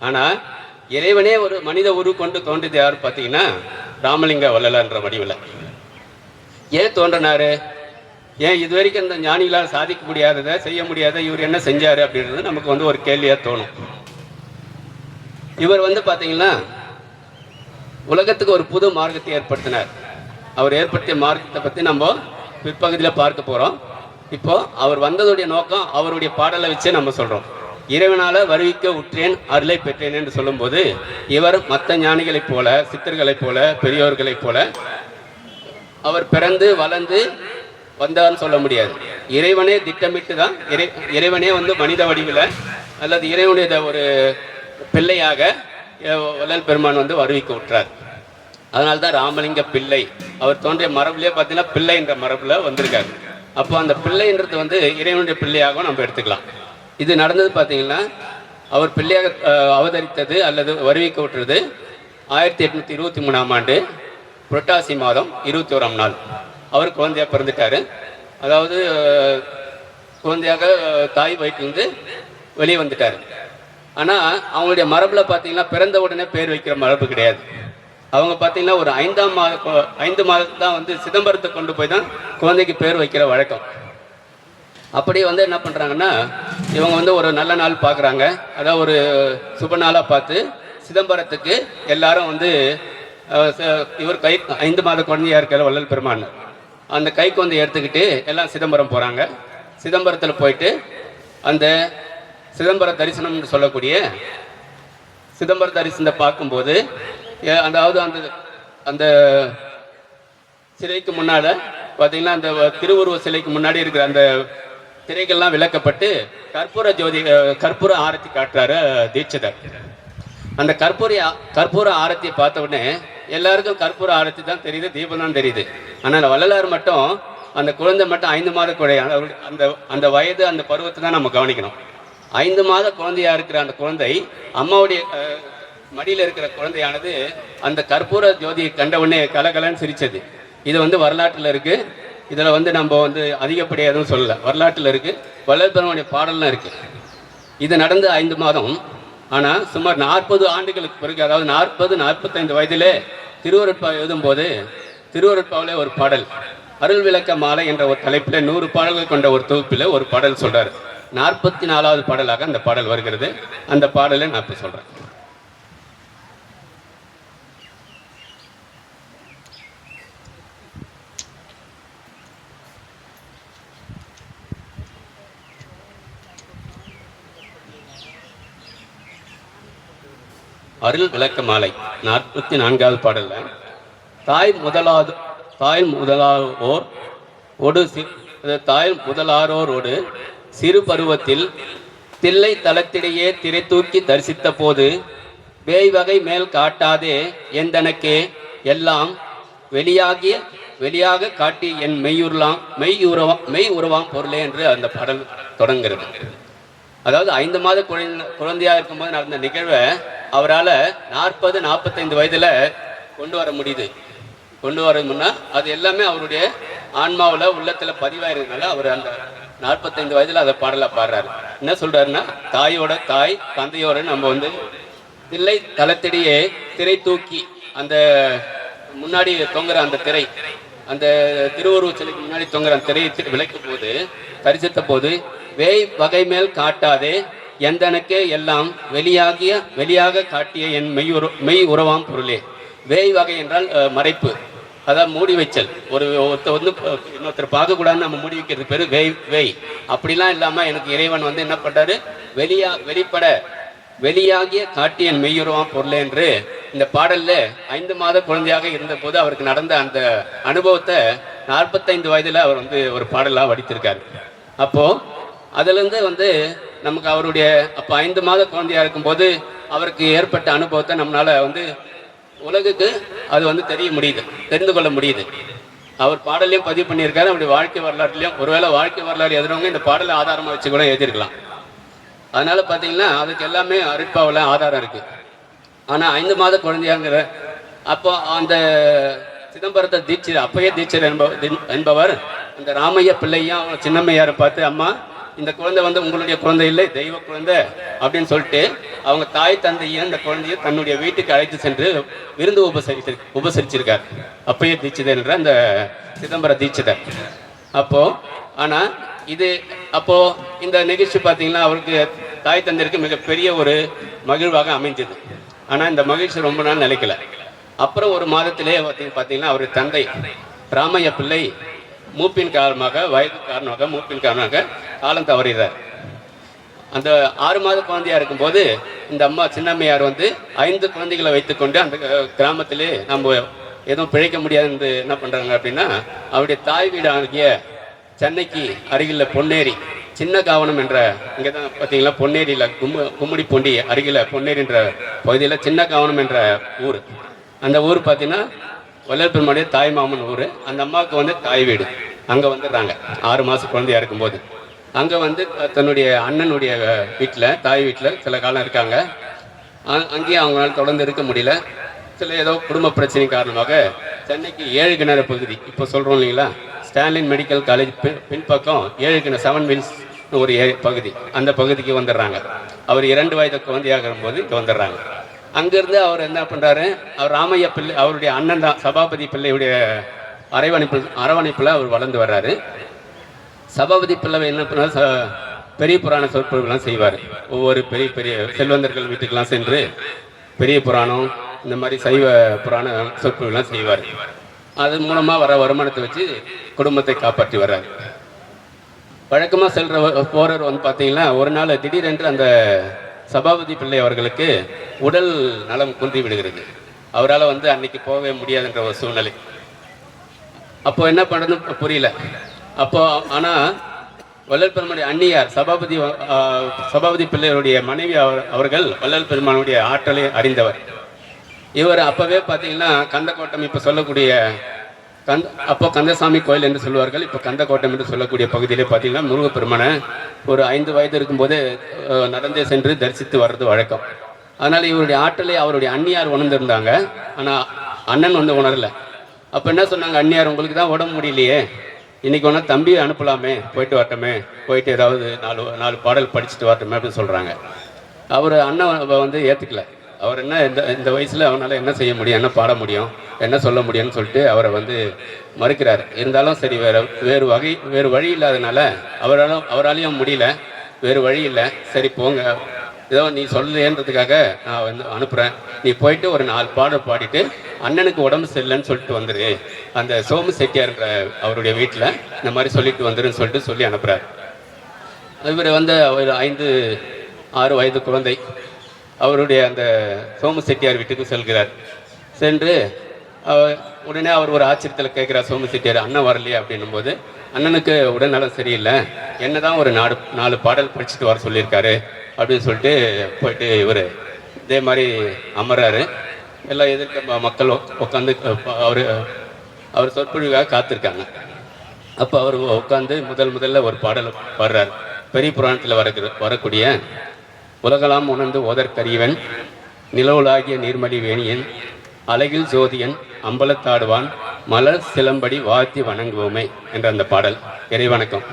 ஆனால் இறைவனே ஒரு மனித உரு கொண்டு தோன்றியது யார் பார்த்தீங்கன்னா ராமலிங்க வள்ளலார்ன்ற வடிவில். ஏன் தோன்றினாரு? ஏன் இது வரைக்கும் இந்த ஞானிகளால் சாதிக்க முடியாததை செய்ய முடியாத இவர் என்ன செஞ்சாரு அப்படின்றது நமக்கு வந்து ஒரு கேள்வியாக தோணும். இவர் வந்து பார்த்தீங்கன்னா உலகத்துக்கு ஒரு புது மார்க்கத்தை ஏற்படுத்தினார். அவர் ஏற்படுத்திய மார்க்கத்தை பற்றி நம்ம பிற்பகுதியில் பார்க்க போகிறோம். இப்போ அவர் வந்ததுடைய நோக்கம் அவருடைய பாடலை வச்சே நம்ம சொல்கிறோம். இறைவனால வருவிக்க உற்றேன் அருளை பெற்றேன் என்று சொல்லும்போது இவர் மற்ற ஞானிகளைப் போல சித்தர்களைப் போல பெரியோர்களைப் போல அவர் பிறந்து வளர்ந்து வந்தார்னு சொல்ல முடியாது. இறைவனே திட்டமிட்டு தான் இறைவனே வந்து மனித வடிவில் அல்லது இறைவனுடைய ஒரு பிள்ளையாக வள்ளல் பெருமான் வந்து வருவிக்க விட்டுறார். அதனால தான் ராமலிங்க பிள்ளை அவர் தோன்றிய மரபுலேயே பார்த்தீங்கன்னா பிள்ளை என்ற மரபில் வந்திருக்காரு. அப்போ அந்த பிள்ளைன்றது வந்து இறைவனுடைய பிள்ளையாகவும் நம்ம எடுத்துக்கலாம். இது நடந்தது பார்த்தீங்கன்னா அவர் பிள்ளையாக அவதரித்தது அல்லது வருவிக்க விட்டுறது 1823ஆம் ஆண்டு புரட்டாசி மாதம் 21ஆம் நாள் அவர் குழந்தையாக பிறந்துட்டார். அதாவது குழந்தையாக தாய் வயிற்றிலிருந்து வெளியே வந்துட்டார். ஆனால் அவங்களுடைய மரபில் பார்த்தீங்கன்னா பிறந்த உடனே பேர் வைக்கிற மரபு கிடையாது. அவங்க பார்த்தீங்கன்னா ஒரு 5 மாதம் தான் வந்து சிதம்பரத்தை கொண்டு போய் தான் குழந்தைக்கு பேர் வைக்கிற வழக்கம். அப்படி வந்து என்ன பண்ணுறாங்கன்னா இவங்க வந்து ஒரு நல்ல நாள் பார்க்குறாங்க. அதாவது ஒரு சுப நாளாக பார்த்து சிதம்பரத்துக்கு எல்லாரும் வந்து இவர் 5 மாத குழந்தையாக இருக்கிற வள்ளல் பெருமான் அந்த கைக்கு வந்து எடுத்துக்கிட்டு எல்லாம் சிதம்பரம் போகிறாங்க. சிதம்பரத்தில் போயிட்டு அந்த சிதம்பர தரிசனம்னு சொல்லக்கூடிய சிதம்பர தரிசனத்தை பார்க்கும்போது அதாவது அந்த அந்த சிலைக்கு முன்னால் பார்த்தீங்கன்னா அந்த திருவுருவ சிலைக்கு முன்னாடி இருக்கிற அந்த திரைகள்லாம் விளக்கப்பட்டு கற்பூர ஆரத்தி காட்டுறாரு தீட்சிதர். அந்த கற்பூர ஆரத்தியை பார்த்த உடனே எல்லாருக்கும் கற்பூர ஆரத்தி தான் தெரியுது, தீபம் தான் தெரியுது. ஆனால் வள்ளலார் மட்டும் அந்த குழந்தை மட்டும் 5 மாத குழந்தை, அந்த அந்த வயது அந்த பருவத்தை தான் நம்ம கவனிக்கணும். 5 மாத குழந்தையா இருக்கிற அந்த குழந்தை அம்மாவுடைய மடியில் இருக்கிற குழந்தையானது அந்த கற்பூர ஜோதியை கண்ட உடனே கலகலன்னு சிரிச்சது. இது வந்து வரலாற்றில் இருக்கு. இதில் வந்து நம்ம வந்து அதிகப்படியாக எதுவும் சொல்லலை, வரலாற்றில் இருக்கு. வள்ளல் பெருமானுடைய பாடல்லாம் இருக்கு. இது நடந்து 5 மாதம். ஆனால் சுமார் 40 ஆண்டுகளுக்கு பிறகு, அதாவது 40-45 வயதிலே திருவருட்பா எழுதும்போது திருவருட்பாவிலே ஒரு பாடல் அருள் விளக்க மாலை என்ற ஒரு தலைப்பில் 100 பாடல்கள் கொண்ட ஒரு தொகுப்பில் ஒரு பாடல் சொல்றாரு. 44வது பாடலாக அந்த பாடல் வருகிறது. அந்த பாடலை நான் இப்போ சொல்றேன். அருள் விளக்க மாலை 44வது பாடல்ல தாய் முதலாரோடு சிறு பருவத்தில் தில்லை தலத்திடையே திரை தூக்கி தரிசித்த போது வேய் வகை மேல் காட்டாதே எந்தனக்கே எல்லாம் வெளியாக காட்டி என் மெய் உருவாம் பொருளே என்று அந்த பாடல் தொடங்குகிறது. அதாவது 5 மாத குழந்தையா இருக்கும்போது நடந்த நிகழ்வை அவரால் 40-45 வயதில் கொண்டு வர முடியுது. கொண்டு வர முன்னா அது எல்லாமே அவருடைய ஆன்மாவில் உள்ளத்தில் பதிவாயிருந்தனால அவர் அந்த 45 வயதில் அதை பாடலாக பாடுறாரு. என்ன சொல்றாருன்னா, தாய் தந்தையோட நம்ம வந்து தில்லை தலத்திடையே திரை தூக்கி அந்த முன்னாடி தொங்குற அந்த திரை, அந்த திருவுருவச்சிலைக்கு முன்னாடி தொங்குற அந்த திரையை விளக்கும் போது தரிசித்த போது வேய் வகை மேல் காட்டாதே எந்தனக்கே எல்லாம் வெளியாக காட்டிய என் மெய் உறவாம் பொருளே. வேய் வகை என்றால் மறைப்பு, அதாவது மூடி வைச்சல். ஒருத்தர் வந்து இன்னொருத்தர் பார்க்கக்கூடாதுன்னு நம்ம மூடி வைக்கிறது பேர் வேய். அப்படிலாம் இல்லாமல் எனக்கு இறைவன் வந்து என்ன பண்ணுறாரு, வெளியாகிய காட்டி என் மெய்யுறவாம் பொருளே என்று இந்த பாடலில் 5 மாத குழந்தையாக இருந்தபோது அவருக்கு நடந்த அந்த அனுபவத்தை 45 வயதில் அவர் வந்து ஒரு பாடலாக வடித்திருக்காரு. அப்போது அதுலேருந்து வந்து நமக்கு அவருடைய அப்போ 5 மாத குழந்தையாக இருக்கும்போது அவருக்கு ஏற்பட்ட அனுபவத்தை நம்மளால் வந்து உலகுக்கு அது வந்து தெரிந்து கொள்ள முடியுது. அவர் பாடலையும் பதிவு பண்ணியிருக்காரு. அவருடைய வாழ்க்கை வரலாற்றுலையும், ஒருவேளை வாழ்க்கை வரலாறு எழுதுறவங்க இந்த பாடலை ஆதாரமாக வச்சு கூட எழுதியிருக்கலாம். அதனால பார்த்தீங்கன்னா அதுக்கு எல்லாமே அருட்பாவில் ஆதாரம் இருக்கு. ஆனால் 5 மாத குழந்தையாங்கிற அப்போ அந்த சிதம்பரத்தை அப்பையே தீட்சர் என்பவர் அந்த ராமையா பிள்ளையும் சின்னம்மையாரை பார்த்து, அம்மா இந்த குழந்தை வந்து உங்களுடைய குழந்தை இல்லை, தெய்வ குழந்தை அப்படின்னு சொல்லிட்டு அவங்க தாய் தந்தையும் இந்த குழந்தையை தன்னுடைய வீட்டுக்கு அழைத்து சென்று விருந்து உபசரிச்சிருக்கார் அப்பையே தீட்சிதர் என்ற அந்த சிதம்பர தீட்சிதர். அப்போது ஆனால் இது அப்போது இந்த நிகழ்ச்சி பார்த்தீங்கன்னா அவருக்கு தாய் தந்தையருக்கு மிகப்பெரிய ஒரு மகிழ்வாக அமைஞ்சது. ஆனால் இந்த மகிழ்ச்சி ரொம்ப நாள் நிலைக்கல. அப்புறம் ஒரு மாதத்திலே பார்த்தீங்கன்னா அவர் தந்தை ராமையா பிள்ளை மூப்பின் காரணமாக வயது காரணமாக மூப்பின் காரணமாக காலம் தவறுகிறார். அந்த 6 மாத குழந்தையா இருக்கும்போது இந்த அம்மா சின்னம்மையார் 5 குழந்தைகளை வைத்துக்கொண்டு அந்த கிராமத்திலே நம்ம எதுவும் பிழைக்க முடியாதுன்னு என்ன பண்ணுறாங்க அப்படின்னா, அவருடைய தாய் வீடு ஆகிய சென்னைக்கு அருகில் பொன்னேரி சின்ன காவனம் என்ற இங்கே தான் பார்த்தீங்களா பொன்னேரியில் கும்மிடிப்பூண்டி அருகில் பொன்னேரி என்ற பகுதியில் சின்ன காவனம் என்ற ஊர். அந்த ஊர் பார்த்தீங்கன்னா வள்ளல் பெருமானுடைய தாய் மாமன் ஊர். அந்த அம்மாவுக்கு தாய் வீடு அங்கே வந்துடுறாங்க 6 மாத குழந்தையா இருக்கும்போது. அங்கே தன்னுடைய அண்ணனுடைய வீட்டில் தாய் வீட்டில் சில காலம் இருக்காங்க. அங்கேயும் அவங்களால தொடர்ந்து இருக்க முடியல. சில ஏதோ குடும்ப பிரச்சனை காரணமாக சென்னைக்கு 7 கிணறு பகுதி இப்போ சொல்கிறோம் இல்லைங்களா, ஸ்டான்லின் மெடிக்கல் காலேஜ் பின்பக்கம் 7 கிணறு 7 மில்ஸ் ஒரு பகுதி, அந்த பகுதிக்கு வந்துடுறாங்க. அவர் 2 வயது குழந்தையாக இருக்கும்போது இங்கே வந்துடுறாங்க. அங்கேருந்து அவர் என்ன பண்ணுறாரு, அவர் ராமையா பிள்ளை அவருடைய அண்ணன் தான் சபாபதி பிள்ளையுடைய அரவணைப்பில் அவர் வளர்ந்து வர்றாரு. சபாபதி பிள்ளை என்ன பண்ணார், பெரிய புராண சொற்பொழிவுலாம் செய்வார். ஒவ்வொரு பெரிய பெரிய செல்வந்தர்கள் வீட்டுக்கெல்லாம் சென்று பெரிய புராணம் இந்த மாதிரி சைவ புராண சொற்பொழிவுலாம் செய்வார். அது மூலமாக வர வருமானத்தை வச்சு குடும்பத்தை காப்பாற்றி வர்றாரு. வழக்கமாக செல்கிற போரர் பார்த்தீங்கன்னா ஒரு நாள் திடீரென்று அந்த சபாபதி பிள்ளை அவர்களுக்கு உடல் நலம் குன்றி விடுகிறது. அவரால் அன்னைக்கு போகவே முடியாதுன்ற ஒரு சூழ்நிலை. அப்போ என்ன பண்ணுறதுன்னு புரியல. அப்போ ஆனால் வள்ளல் பெருமானுடைய அன்னியார் சபாபதி பிள்ளையருடைய மனைவி அவர்கள் வள்ளல் பெருமானுடைய ஆற்றலை அறிந்தவர். இவர் அப்போவே பார்த்தீங்கன்னா கந்தக்கோட்டம் இப்போ சொல்லக்கூடிய அப்போ கந்தசாமி கோயில் என்று சொல்லுவார்கள், இப்போ கந்தக்கோட்டம் என்று சொல்லக்கூடிய பகுதியிலே பார்த்தீங்கன்னா முருகப்பெருமானை ஒரு 5 வயது இருக்கும்போது நடந்தே சென்று தரிசித்து வர்றது வழக்கம். அதனால் இவருடைய ஆற்றலை அவருடைய அன்னியார் உணர்ந்திருந்தாங்க. ஆனால் அண்ணன் உணரலை. அப்போ என்ன சொன்னாங்க, அன்னியார் உங்களுக்கு தான் உடம்பு முடியலையே, இன்னைக்கு ஒன்றா தம்பியை அனுப்பலாமே, போயிட்டு வரட்டுமே, போயிட்டு ஏதாவது 4 பாடல் படிச்சுட்டு வரட்டுமே அப்படின்னு சொல்கிறாங்க. அவர் அண்ணன் ஏற்றுக்கல. அவர் என்ன இந்த வயசில் அவனால் என்ன செய்ய முடியும், என்ன பாட முடியும், என்ன சொல்ல முடியும்னு சொல்லிட்டு அவரை மறுக்கிறார். இருந்தாலும் சரி, வேறு வழி இல்லாதனால அவராலையும் முடியல, வேறு வழி இல்லை, சரி போங்க, ஏதோ நீ சொல்லலேன்றதுக்காக நான் அனுப்புகிறேன், நீ போயிட்டு ஒரு 4 பாடல் பாடிட்டு அண்ணனுக்கு உடம்பு சரியில்லைன்னு சொல்லிட்டு வந்துரு, அந்த சோமு செட்டியார்ன்ற அவருடைய வீட்டில் இந்த மாதிரி சொல்லிட்டு வந்துருன்னு சொல்லிட்டு சொல்லி அனுப்புகிறார். இவர் ஒரு 5-6 வயது குழந்தை அவருடைய அந்த சோமு செட்டியார் வீட்டுக்கு செல்கிறார். சென்று உடனே அவர் ஒரு ஆச்சரியத்தில் கேட்குறார், சோமு செட்டியார் அண்ணன் வரலையே அப்படின்னும் போது, அண்ணனுக்கு உடல்நலம் சரியில்லை, என்ன தான் ஒரு 4 பாடல் படிச்சுட்டு வர சொல்லியிருக்காரு அப்படின்னு சொல்லிட்டு போயிட்டு இவர் இதே மாதிரி அமர்றாரு. எல்லாம் எதிர்க்க மக்கள் உட்காந்து அவர் சொற்பொழிவாக காத்திருக்காங்க. அப்போ அவர் உட்காந்து முதல்ல ஒரு பாடல் பாடுறார். பெரிய புராணத்தில் வரக்கூடிய உலகலாம் உணர்ந்து ஓதற்கரியவன் நிலவுலாகிய நீர்மலி வேணியன் அழகில் ஜோதியன் அம்பலத்தாடுவான் மலர் சிலம்படி வாழ்த்தி வணங்குவோமே என்ற அந்த பாடல் இறைவணக்கம்.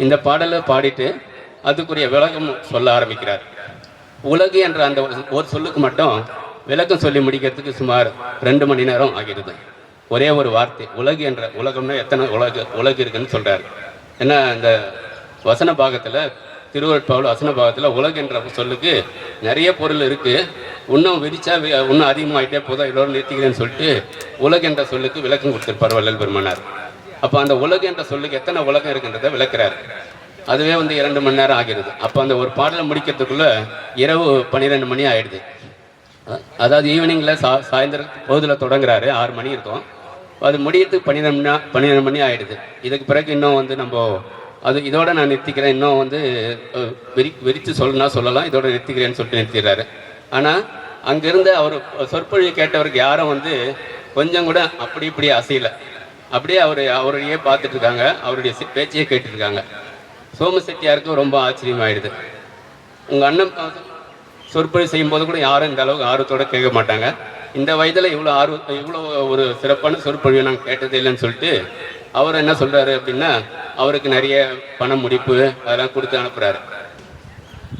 இந்த பாடலை பாடிட்டு அதுக்குரிய விளக்கம் சொல்ல ஆரம்பிக்கிறார். உலகு என்ற அந்த ஒரு சொல்லுக்கு மட்டும் விளக்கம் சொல்லி முடிக்கிறதுக்கு சுமார் 2 மணி நேரம் ஆகிறது. ஒரே ஒரு வார்த்தை உலகு என்ற, உலகம்னா எத்தனை உலகு இருக்குன்னு சொல்றாரு. ஏன்னா இந்த வசன பாகத்தில் திருவருட்பாவில் வசன பாகத்தில் உலகு என்ற சொல்லுக்கு நிறைய பொருள் இருக்கு, இன்னும் விரிச்சா இன்னும் அதிகமாகிட்டே போதும், இதோடு நிறுத்திக்கிறேன்னு சொல்லிட்டு உலகு என்ற சொல்லுக்கு விளக்கம் கொடுத்திருப்பார் வள்ளல் பெருமானார். அப்போ அந்த உலகு என்ற சொல்லுக்கு எத்தனை உலகம் இருக்குன்றதை விளக்குறாரு. அதுவே 2 மணி நேரம் ஆகிறது. அப்போ அந்த ஒரு பாடலை முடிக்கிறதுக்குள்ள இரவு 12 மணி ஆயிடுது. அதாவது ஈவினிங்கில் சாயந்தரம் பொழுதில் தொடங்குறாரு, 6 மணி இருக்கும், அது முடியறதுக்கு 12 மணி ஆயிடுது. இதுக்கு பிறகு இன்னும் நம்ம இதோட நான் நிறுத்திக்கிறேன், இன்னும் விரித்து சொல்லலாம், இதோட நிறுத்திக்கிறேன்னு சொல்லிட்டு நிறுத்திடுறாரு. ஆனால் அங்கிருந்து அவர் சொற்பொழிவு கேட்டவருக்கு யாரும் கொஞ்சம் கூட அப்படி இப்படி அசையலை. அப்படியே அவரையே பார்த்துட்டு இருக்காங்க, அவருடைய பேச்சையே கேட்டுருக்காங்க. சோமு செட்டியாருக்கு ரொம்ப ஆச்சரியமாயிடுது. உங்கள் அண்ணன் சொற்பொழிவு செய்யும்போது கூட யாரும் இந்த அளவுக்கு ஆர்வத்தோடு கேட்க மாட்டாங்க, இந்த வயதில் இவ்வளோ ஒரு சிறப்பான சொற்பொழிவை நாங்கள் கேட்டதே இல்லைன்னு சொல்லிட்டு அவர் என்ன சொல்கிறாரு அப்படின்னா, அவருக்கு நிறைய பண முடிப்பு அதெல்லாம் கொடுத்து அனுப்புகிறாரு.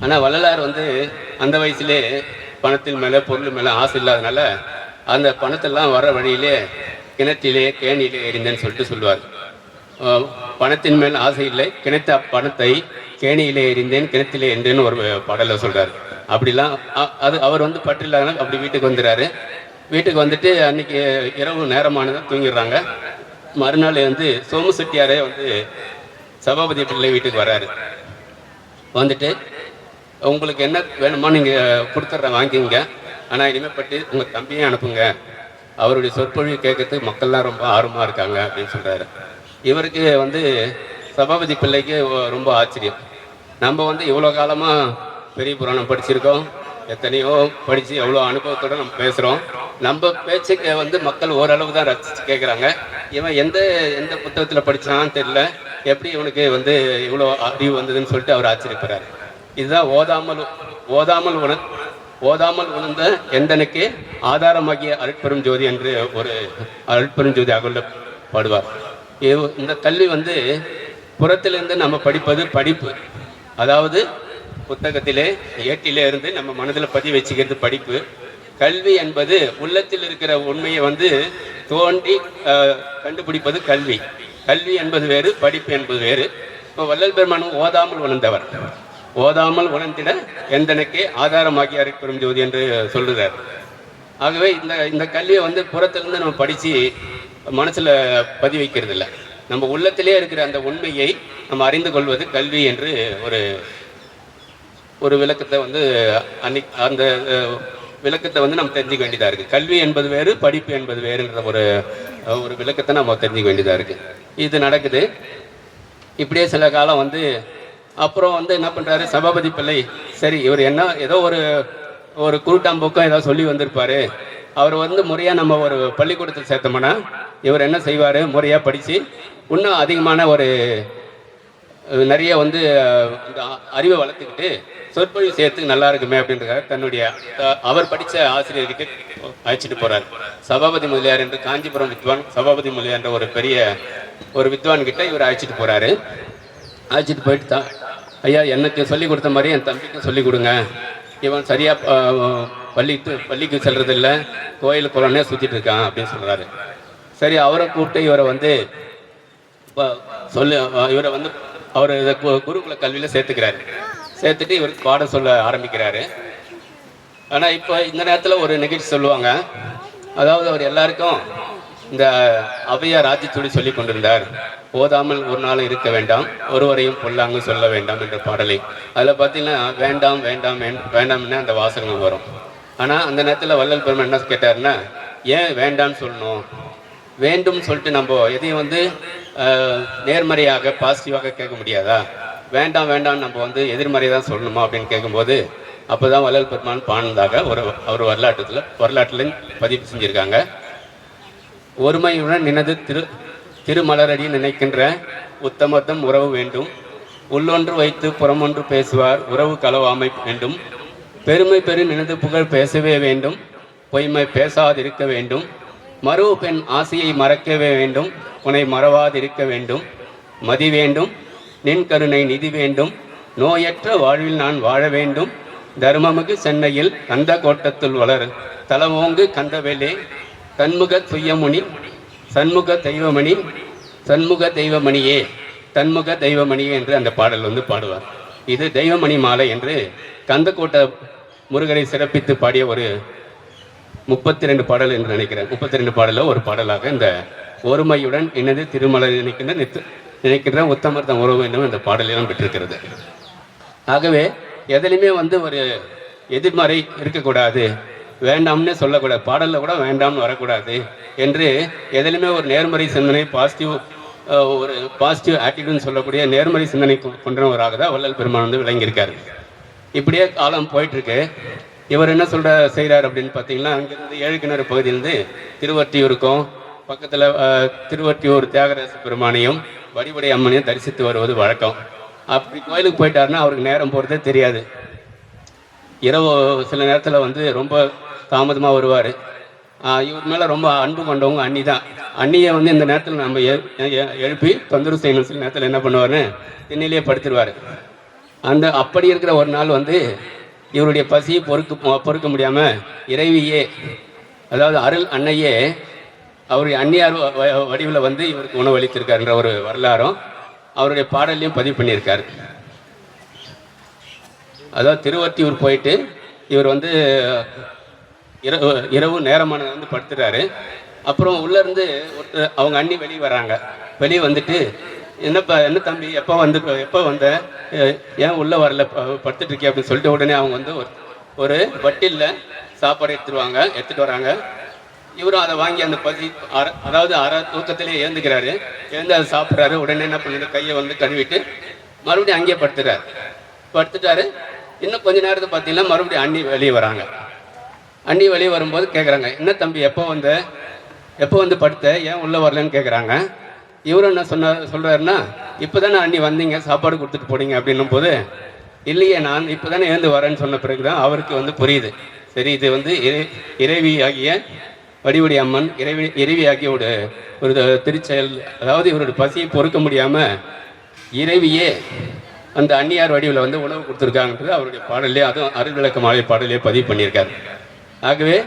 ஆனால் வள்ளலார் அந்த வயசுலே பணத்தின் மேலே பொருள் மேலே ஆசை இல்லாதனால அந்த பணத்தெல்லாம் வர வழியிலே கிணற்றிலே கேணியிலே எறிந்தேன்னு சொல்லிட்டு சொல்லுவார். பணத்தின் மேல் ஆசை இல்லை, கிடைத்த பணத்தை கேணியிலே எறிந்தேன் கிணத்திலே என்றேன்னு ஒரு பாடலை சொல்கிறார். அப்படிலாம் அது அவர் வந்து பற்றில்லாத அப்படி வீட்டுக்கு வந்துடுறாரு. வீட்டுக்கு வந்துட்டு அன்னைக்கு இரவு நேரமானதான் தூங்கிடுறாங்க. மறுநாள் வந்து சோமு செட்டியாரே வந்து சபாபதி பிள்ளை வீட்டுக்கு வர்றாரு. வந்துட்டு உங்களுக்கு என்ன வேணுமா நீங்கள் கொடுத்துட்றேன் வாங்கிங்க, ஆனால் இனிமேப்பட்டு உங்கள் தம்பியும் அனுப்புங்க, அவருடைய சொற்பொழிவு கேட்கறதுக்கு மக்கள்லாம் ரொம்ப ஆர்வமாக இருக்காங்க அப்படின்னு சொல்கிறாரு. இவருக்கு வந்து சபாபதி பிள்ளைக்கு ரொம்ப ஆச்சரியம். நம்ம வந்து இவ்வளோ காலமாக பெரிய புராணம் படிச்சிருக்கோம், எத்தனையோ படித்து எவ்வளோ அனுபவத்தோடு நம்ம பேசுகிறோம். நம்ம பேச்சுக்கு வந்து மக்கள் ஓரளவு தான் ரசித்து கேட்குறாங்க. இவன் எந்த எந்த புத்தகத்தில் படித்தான்னு தெரியல, எப்படி இவனுக்கு வந்து இவ்வளோ அறிவு வந்ததுன்னு சொல்லிட்டு அவர் ஆச்சரியப்படுறாரு. இதுதான் ஓதாமல் உணர்ந்த எந்தனுக்கு ஆதாரமாகிய அருட்பெரும் ஜோதி என்று ஒரு அருட்பெரும் ஜோதி அகொள்ள பாடுவார். இந்த கல்வி வந்து புறத்திலிருந்து நம்ம படிப்பது படிப்பு, அதாவது புத்தகத்திலே ஏட்டிலே இருந்து நம்ம மனதில் பதிவு வச்சுக்கிறது படிப்பு. கல்வி என்பது உள்ளத்தில் இருக்கிற உண்மையை வந்து தோண்டி கண்டுபிடிப்பது கல்வி. கல்வி என்பது வேறு, படிப்பு என்பது வேறு. இப்போ வள்ளல் பெருமானும் ஓதாமல் உணர்ந்தவர். ஓதாமல் உணர்ந்திட எந்தனுக்கே ஆதாரமாகி அருட்பெரும் ஜோதி என்று சொல்லுறார். ஆகவே இந்த கல்வியை வந்து புறத்திலிருந்து நம்ம படித்து மனசில் பதிவு வைக்கிறது இல்லை, நம்ம உள்ளத்திலே இருக்கிற அந்த உண்மையை நம்ம அறிந்து கொள்வது கல்வி என்று ஒரு விளக்கத்தை வந்து அந்த விளக்கத்தை வந்து நம்ம தெரிஞ்சுக்க வேண்டியதாக இருக்குது. கல்வி என்பது வேறு, படிப்பு என்பது வேறுன்ற ஒரு விளக்கத்தை நம்ம தெரிஞ்சுக்க வேண்டியதாக இருக்குது. இது நடக்குது. இப்படியே சில காலம் வந்து அப்புறம் வந்து என்ன பண்ணுறாரு சபாபதி பிள்ளை, சரி இவர் என்ன ஏதோ ஒரு குருட்டாம்போக்கம் ஏதோ சொல்லி வந்திருப்பார், அவர் வந்து முறையாக நம்ம ஒரு பள்ளிக்கூடத்தில் சேர்த்தோம்னா இவர் என்ன செய்வார், முறையாக படித்து இன்னும் அதிகமான நிறைய வந்து அந்த அறிவை வளர்த்துக்கிட்டு சொற்பொழிவு செய்யறதுக்கு நல்லா இருக்குமே அப்படின்றத தன்னுடைய அவர் படித்த ஆசிரியர்கிட்ட அழைச்சிட்டு போறார். சபாபதி முதலியார் என்று காஞ்சிபுரம் வித்வான் சபாபதி முதலியார் என்ற ஒரு பெரிய வித்வான் கிட்ட இவர் அழைச்சிட்டு போறாரு. அழைச்சிட்டு போயிட்டு தான், ஐயா எனக்கு சொல்லி கொடுத்த மாதிரி என் தம்பிக்கும் சொல்லி கொடுங்க, இவன் சரியா பள்ளிக்கு செல்றதில்லை, கோயில் குளனே சுற்றிட்டு இருக்கான் அப்படின்னு சொல்றாரு. சரி, அவரை கூப்பிட்டு இவரை வந்து இவரை வந்து அவர் குருகுல கல்வியில் சேர்த்துக்கிறாரு. சேர்த்துட்டு இவருக்கு பாடம் சொல்ல ஆரம்பிக்கிறாரு. ஆனால் இப்போ இந்த நேரத்தில் ஒரு நிகழ்ச்சி சொல்லுவாங்க, அதாவது அவர் எல்லாருக்கும் இந்த அவையார் ராஜ்யத்தோடு சொல்லி கொண்டிருந்தார், ஓதாமல் ஒரு நாளும் இருக்க வேண்டாம், ஒருவரையும் பொல்லாங்கு சொல்ல வேண்டாம் என்ற பாடலை. அதில் பார்த்தீங்கன்னா வேண்டாம் வேண்டாம் வேண்டாம்னு அந்த வாசகங்கள் வரும். ஆனால் அந்த நேரத்தில் வள்ளல் பெருமான் என்ன கேட்டாருன்னா, ஏன் வேண்டாம்னு சொல்லணும், வேண்டும் சொல்லிட்டு நம்ம எதையும் வந்து நேர்மறையாக பாசிட்டிவாக கேட்க முடியாதா, வேண்டாம் வேண்டாம் நம்ம வந்து எதிர்மறை தான் சொல்லணுமா அப்படின்னு கேட்கும்போது அப்போ தான் வள்ளல் பெருமான் பாடினதாக அவர் வரலாற்றில் பதிவு செஞ்சுருக்காங்க. ஒருமையுடன் நினது திருமலரடி நினைக்கின்ற உத்தமத்தம் உறவு வேண்டும், உள்ளொன்று வைத்து புறமொன்று பேசுவார் உறவு களவாமை வேண்டும், பெருமை பெரு நினது புகழ் பேசவே வேண்டும், பொய்மை பேசாதிருக்க வேண்டும், மறுவு பெண் ஆசையை மறக்கவே வேண்டும், உன்னை மறவாதிருக்க வேண்டும், மதி வேண்டும், நின் கருணை நிதி வேண்டும், நோயற்ற வாழ்வில் நான் வாழ வேண்டும், தர்மமுகு சென்னையில் கந்த கோட்டத்துள் வளர் தலமோங்கு கந்தவேலே தன்முக துய்யமுனி சண்முக தெய்வமணியே தன்முக தெய்வமணியே என்று அந்த பாடல் வந்து பாடுவார். இது தெய்வமணி மாலை என்று கந்தக்கோட்டை முருகரை சிறப்பித்து பாடிய ஒரு 32 பாடல் என்று நினைக்கிறேன். 32 பாடலில் ஒரு பாடலாக இந்த ஒருமையுடன் இணைந்து திருமலை நினைக்கின்ற உத்தமர்த்தம் உறவு வேண்டும் இந்த பாடலிலும் பெற்றிருக்கிறது. ஆகவே எதிலுமே வந்து ஒரு எதிர்மறை இருக்கக்கூடாது, வேண்டாம்னு சொல்லக்கூடாது, பாடலில் கூட வேண்டாம்னு வரக்கூடாது என்று எதிலுமே ஒரு நேர்மறை சிந்தனை ஒரு பாசிட்டிவ் ஆட்டிடியூட்னு சொல்லக்கூடிய நேர்மறை சிந்தனை கொண்டவராக தான் வள்ளல் பெருமான் வந்து விளங்கியிருக்காரு. இப்படியே காலம் போயிட்டுருக்கு. இவர் என்ன செய்கிறார் அப்படின்னு பார்த்தீங்கன்னா, அங்கேருந்து ஏழுக்கிணறு பகுதியிலேருந்து திருவொற்றியூருக்கும் பக்கத்தில் திருவொற்றியூர் தியாகராச பெருமானையும் வடிவடை அம்மனையும் தரிசித்து வருவது வழக்கம். அப்படி கோயிலுக்கு போயிட்டாருன்னா அவருக்கு நேரம் போகிறதே தெரியாது. இரவு சில நேரத்தில் வந்து ரொம்ப தாமதமாக வருவார். இவர் மேலே ரொம்ப அன்பு கொண்டவங்க அண்ணி தான். அண்ணியை வந்து இந்த நேரத்தில் நம்ம எழுப்பி தொந்தரவு செய்யணும். சில நேரத்தில் என்ன பண்ணுவார்னு திண்ணிலே படுத்துருவார். அப்படி இருக்கிற ஒரு நாள் வந்து இவருடைய பசியை பொறுக்க முடியாமல் இறைவியே, அதாவது அருள் அன்னையே அவருடைய அந்நியார் வடிவில் வந்து இவருக்கு உணவளித்திருக்காருன்ற ஒரு வரலாறும் அவருடைய பாடலையும் பதிவு பண்ணியிருக்காரு. அதாவது திருவொற்றியூர் போயிட்டு இவர் வந்து இரவு நேரமான வந்து படுத்துறாரு. அப்புறம் உள்ளேருந்து ஒருத்தர் அவங்க அண்ணி வெளியே வராங்க. வெளியே வந்துட்டு என்ன தம்பி எப்போ வந்த ஏன் உள்ளே வரல படுத்துட்டு இருக்கே அப்படின்னு சொல்லிட்டு உடனே அவங்க வந்து ஒரு வட்டிலில் சாப்பாடு எடுத்துகிட்டு வராங்க. இவரும் அதை வாங்கி அந்த அதாவது அரை தூக்கத்திலே எழுந்துக்கிறாரு. எழுந்து அதை சாப்பிட்றாரு. உடனே என்ன பண்ணுது, கையை வந்து கழுவிட்டு மறுபடியும் அங்கேயே படுத்துட்டாரு. இன்னும் கொஞ்ச நேரத்தை பார்த்தீங்கன்னா மறுபடியும் அண்ணி வெளியே வராங்க. அண்ணி வெளியே வரும்போது கேட்குறாங்க, என்ன தம்பி எப்போ வந்து படுத்த ஏன் உள்ளே வரலன்னு கேட்குறாங்க. இவரும் என்ன சொல்கிறாருன்னா, இப்போ தானே அண்ணி வந்தீங்க சாப்பாடு கொடுத்துட்டு போனீங்க அப்படின்னும் போது, இல்லையே நான் இப்போ தானே எழுந்து வரேன்னு சொன்ன பிறகு தான் அவருக்கு வந்து புரியுது. சரி, இது வந்து இறைவி ஆகிய வடிவடி அம்மன் இறைவி ஆகிய ஒரு திருச்செயல். அதாவது இவருடைய பசியை பொறுக்க முடியாமல் இறைவியே அந்த அந்நியார் வடிவில் வந்து உணவு கொடுத்துருக்காங்கன்றது அவருடைய பாடலே, அதுவும் அருள் விளக்க மாலை பாடலே பதிவு பண்ணியிருக்காரு. ஆகவே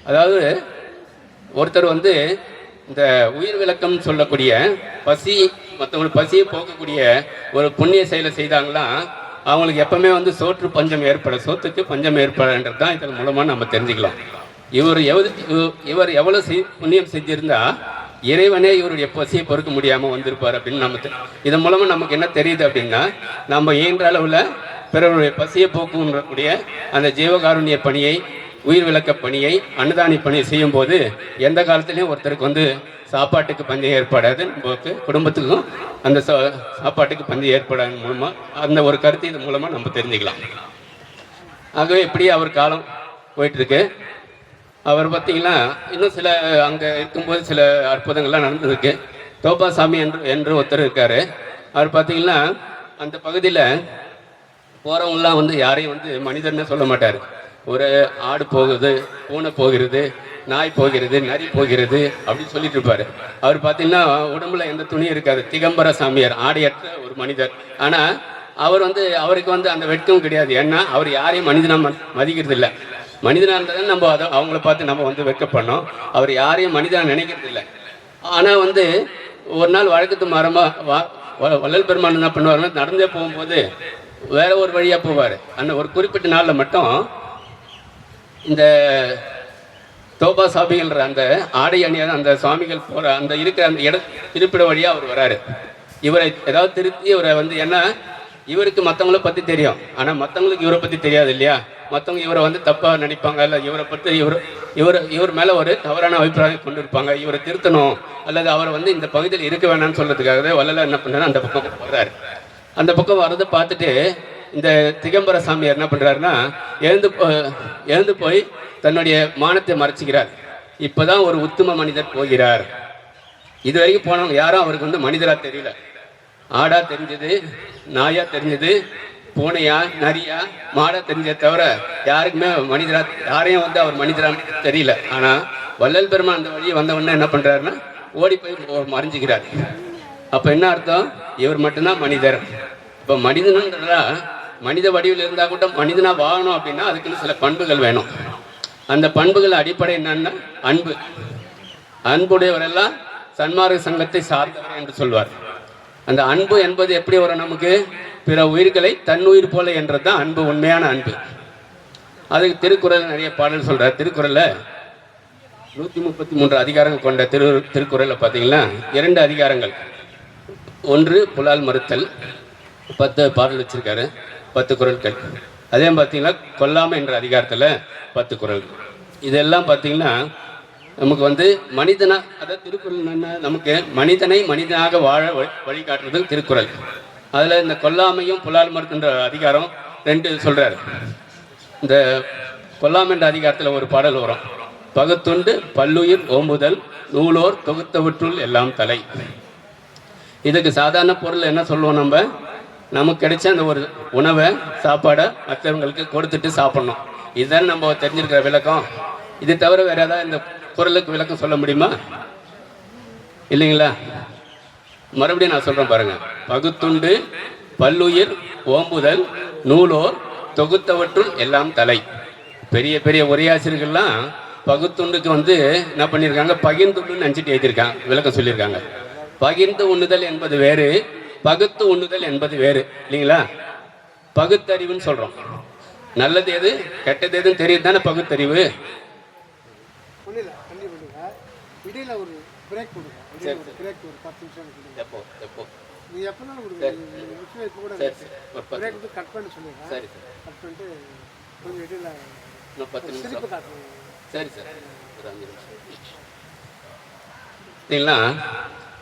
அதாவது ஒருத்தர் வந்து இந்த உயிர் விளக்கம் சொல்லக்கூடிய மற்றவங்களுக்கு பசியை போக்கக்கூடிய ஒரு புண்ணிய செயலை செய்தாங்களாம், அவங்களுக்கு எப்பவுமே வந்து சோற்றுக்கு பஞ்சம் ஏற்படன்றது தான் இதன் மூலமாக நம்ம தெரிஞ்சுக்கலாம். இவர் எவ்வளோ புண்ணியம் செஞ்சிருந்தா இறைவனே இவருடைய பசியை பொறுக்க முடியாமல் வந்திருப்பார் அப்படின்னு இதன் மூலமாக நமக்கு என்ன தெரியுது அப்படின்னா, நம்ம இயன்ற அளவில் பிறருடைய பசியை போக்கக்கூடிய அந்த ஜீவகாருண்ய பணியை, உயிர் விளக்க பணியை, அன்னதானி பணியை செய்யும் போது எந்த காலத்திலையும் ஒருத்தருக்கு வந்து சாப்பாட்டுக்கு பஞ்சம் ஏற்படாது, நமக்கு குடும்பத்துக்கும் அந்த சாப்பாட்டுக்கு பஞ்சம் ஏற்படாது மூலமாக அந்த ஒரு கருத்து இது மூலமாக நம்ம தெரிஞ்சுக்கலாம். ஆகவே இப்படி அவர் காலம் போயிட்டுருக்கு. அவர் பார்த்தீங்கன்னா இன்னும் சில அங்கே இருக்கும்போது சில அற்புதங்கள்லாம் நடந்திருக்கு. தோப்பாசாமி என்று ஒருத்தர் இருக்கார். அவர் பார்த்தீங்கன்னா அந்த பகுதியில் போகிறவங்களாம் வந்து யாரையும் வந்து மனிதர்னு சொல்ல மாட்டார். ஒரு ஆடு போகுது, பூனை போகிறது, நாய் போகிறது, நரி போகிறது அப்படின்னு சொல்லிட்டு இருப்பார். அவர் பார்த்தீங்கன்னா உடம்புல எந்த துணியும் இருக்காது. திகம்பர சாமியார், ஆடையற்ற ஒரு மனிதர். ஆனால் அவர் வந்து அவருக்கு வந்து அந்த வெட்கம் கிடையாது. ஏன்னா அவர் யாரையும் மனிதனாக மதிக்கிறது இல்லை. மனிதனாக இருந்தால் நம்ம அவங்கள பார்த்து நம்ம வந்து வெட்கப்படணும். அவர் யாரையும் மனிதனாக நினைக்கிறது இல்லை. ஆனால் வந்து ஒரு நாள் வழக்கத்து மரமாக வள்ளல் பெருமான் என்ன பண்ணுவாருன்னா, நடந்தே போகும்போது வேற ஒரு வழியாக போவார். அந்த ஒரு குறிப்பிட்ட நாளில் மட்டும் இந்த தோபா சாமிகள்ன்ற அந்த ஆடை அணியாத அந்த சுவாமிகள் போகிற அந்த இருக்கிற அந்த இருப்பிட வழியாக அவர் வராரு. இவரை ஏதாவது திருத்தி இவரை வந்து, ஏன்னா இவருக்கு மற்றவங்கள பற்றி தெரியும், ஆனால் மற்றவங்களுக்கு இவரை பற்றி தெரியாது இல்லையா. மற்றவங்க இவரை வந்து தப்பாக நினைப்பாங்க, இல்லை இவரை பற்றி இவர் மேலே ஒரு தவறான அபிப்பிராயம் கொண்டு இருப்பாங்க. இவரை திருத்தணும் அல்லது அவரை வந்து இந்த பகுதியில் இருக்க வேணாம்னு சொல்கிறதுக்காகவே வள்ளலார் என்ன பண்ணுறாரு, அந்த பக்கம் வர்றாரு. அந்த பக்கம் வர்றதை பார்த்துட்டு இந்த திகம்பர சாமியார் என்ன பண்ணுறாருன்னா, எழுந்து போய் தன்னுடைய மானத்தை மறைச்சிக்கிறார். இப்போதான் ஒரு உத்தம மனிதர் போகிறார். இது வரைக்கும் போனவங்க யாரும் அவருக்கு வந்து மனிதராக தெரியல. ஆடா தெரிஞ்சது, நாயா தெரிஞ்சது, பூனையா நரியா மாடா தெரிஞ்சதை தவிர யாருக்குமே யாரையும் வந்து அவர் மனிதராக தெரியல. ஆனால் வள்ளல் பெருமான் அந்த வழியை வந்தவொடனே என்ன பண்ணுறாருன்னா, ஓடி போய் மறைஞ்சிக்கிறார். அப்போ என்ன அர்த்தம், இவர் மட்டும்தான் மனிதர். இப்போ மனிதனுன்றா மனித வடிவில் இருந்தால் கூட மனிதனாக வாழணும் அப்படின்னா அதுக்குன்னு சில பண்புகள் வேணும். அந்த பண்புகள் அடிப்படை என்னன்னா அன்பு. அன்புடையவரெல்லாம் சன்மார்க்க சங்கத்தை சார்ந்தவர் என்று சொல்வார். அந்த அன்பு என்பது எப்படி வரும் நமக்கு, பிற உயிர்களை தன்னுயிர் போல என்றது தான் அன்பு, உண்மையான அன்பு. அதுக்கு திருக்குறள் நிறைய பாடல் சொல்கிறார். திருக்குறளில் 133 அதிகாரங்கள் கொண்ட திருக்குறளில் பார்த்தீங்கன்னா 2 அதிகாரங்கள். ஒன்று புலால் மறுத்தல், 10 பாடல் வச்சிருக்காரு, 10 குறள்கள். அதே பார்த்தீங்கன்னா கொல்லாமை என்ற அதிகாரத்தில் 10 குறள். இதெல்லாம் பார்த்தீங்கன்னா நமக்கு வந்து அதாவது திருக்குறள் என்ன, நமக்கு மனிதனை மனிதனாக வாழ வழிகாட்டுறது திருக்குறள். அதில் இந்த கொல்லாமையும் புலால் மறுக்கின்ற அதிகாரம் 2 சொல்கிறார். இந்த கொல்லாமை என்ற அதிகாரத்தில் ஒரு பாடல் வரும், பகுத்துண்டு பல்லுயிர் ஓம்புதல் நூலோர் தொகுத்தவற்றுள் எல்லாம் தலை. இதுக்கு சாதாரண பொருள் என்ன சொல்லுவோம், நமக்கு கிடைச்ச அந்த ஒரு உணவை சாப்பாடை மற்றவங்களுக்கு கொடுத்துட்டு சாப்பிட்ணும். இதுதான் நம்ம தெரிஞ்சிருக்கிற விளக்கம். இது தவிர வேற ஏதாவது இந்த குறளுக்கு விளக்கம் சொல்ல முடியுமா? இல்லைங்களா? மறுபடியும் நான் சொல்கிறேன் பாருங்க. பகுத்துண்டு பல்லுயிர் ஓம்புதல் நூலோர் தொகுத்தவற்றுள் எல்லாம் தலை. பெரிய பெரிய உரையாசிரியர்கள்லாம் பகுத்துண்டுக்கு வந்து என்ன பண்ணியிருக்காங்க, பகிர்ந்துண்டுன்னு நினச்சிட்டு எழுதியிருக்காங்க, விளக்கம் சொல்லியிருக்காங்க. பகிர்ந்து உண்ணுதல் என்பது வேறு, பகுத்து உண்ணுதல் என்பது வேறு இல்லைங்களா? பகுத்தறிவுன்னு சொல்கிறோம். நல்லது எது கெட்டது எதுன்னு தெரியுது தானே பகுத்தறிவு. இடையில ஒரு பிரேக் கொடுங்க. பிரேக் ஒரு 10 நிமிஷம் கொடுங்க. எப்போ எப்போ நீ எப்போனாலும் கொடுங்க. இப்போ கூட பிரேக் வந்து கட் பண்ணி சொல்லுங்க. சரி சார், கட் பண்ணிட்டு கொஞ்சம் இடையில இன்னும் 10 நிமிஷம். சிரிப்பு காட்டுங்க. சரி சார், ஒரு 5 நிமிஷம். சரிங்களா?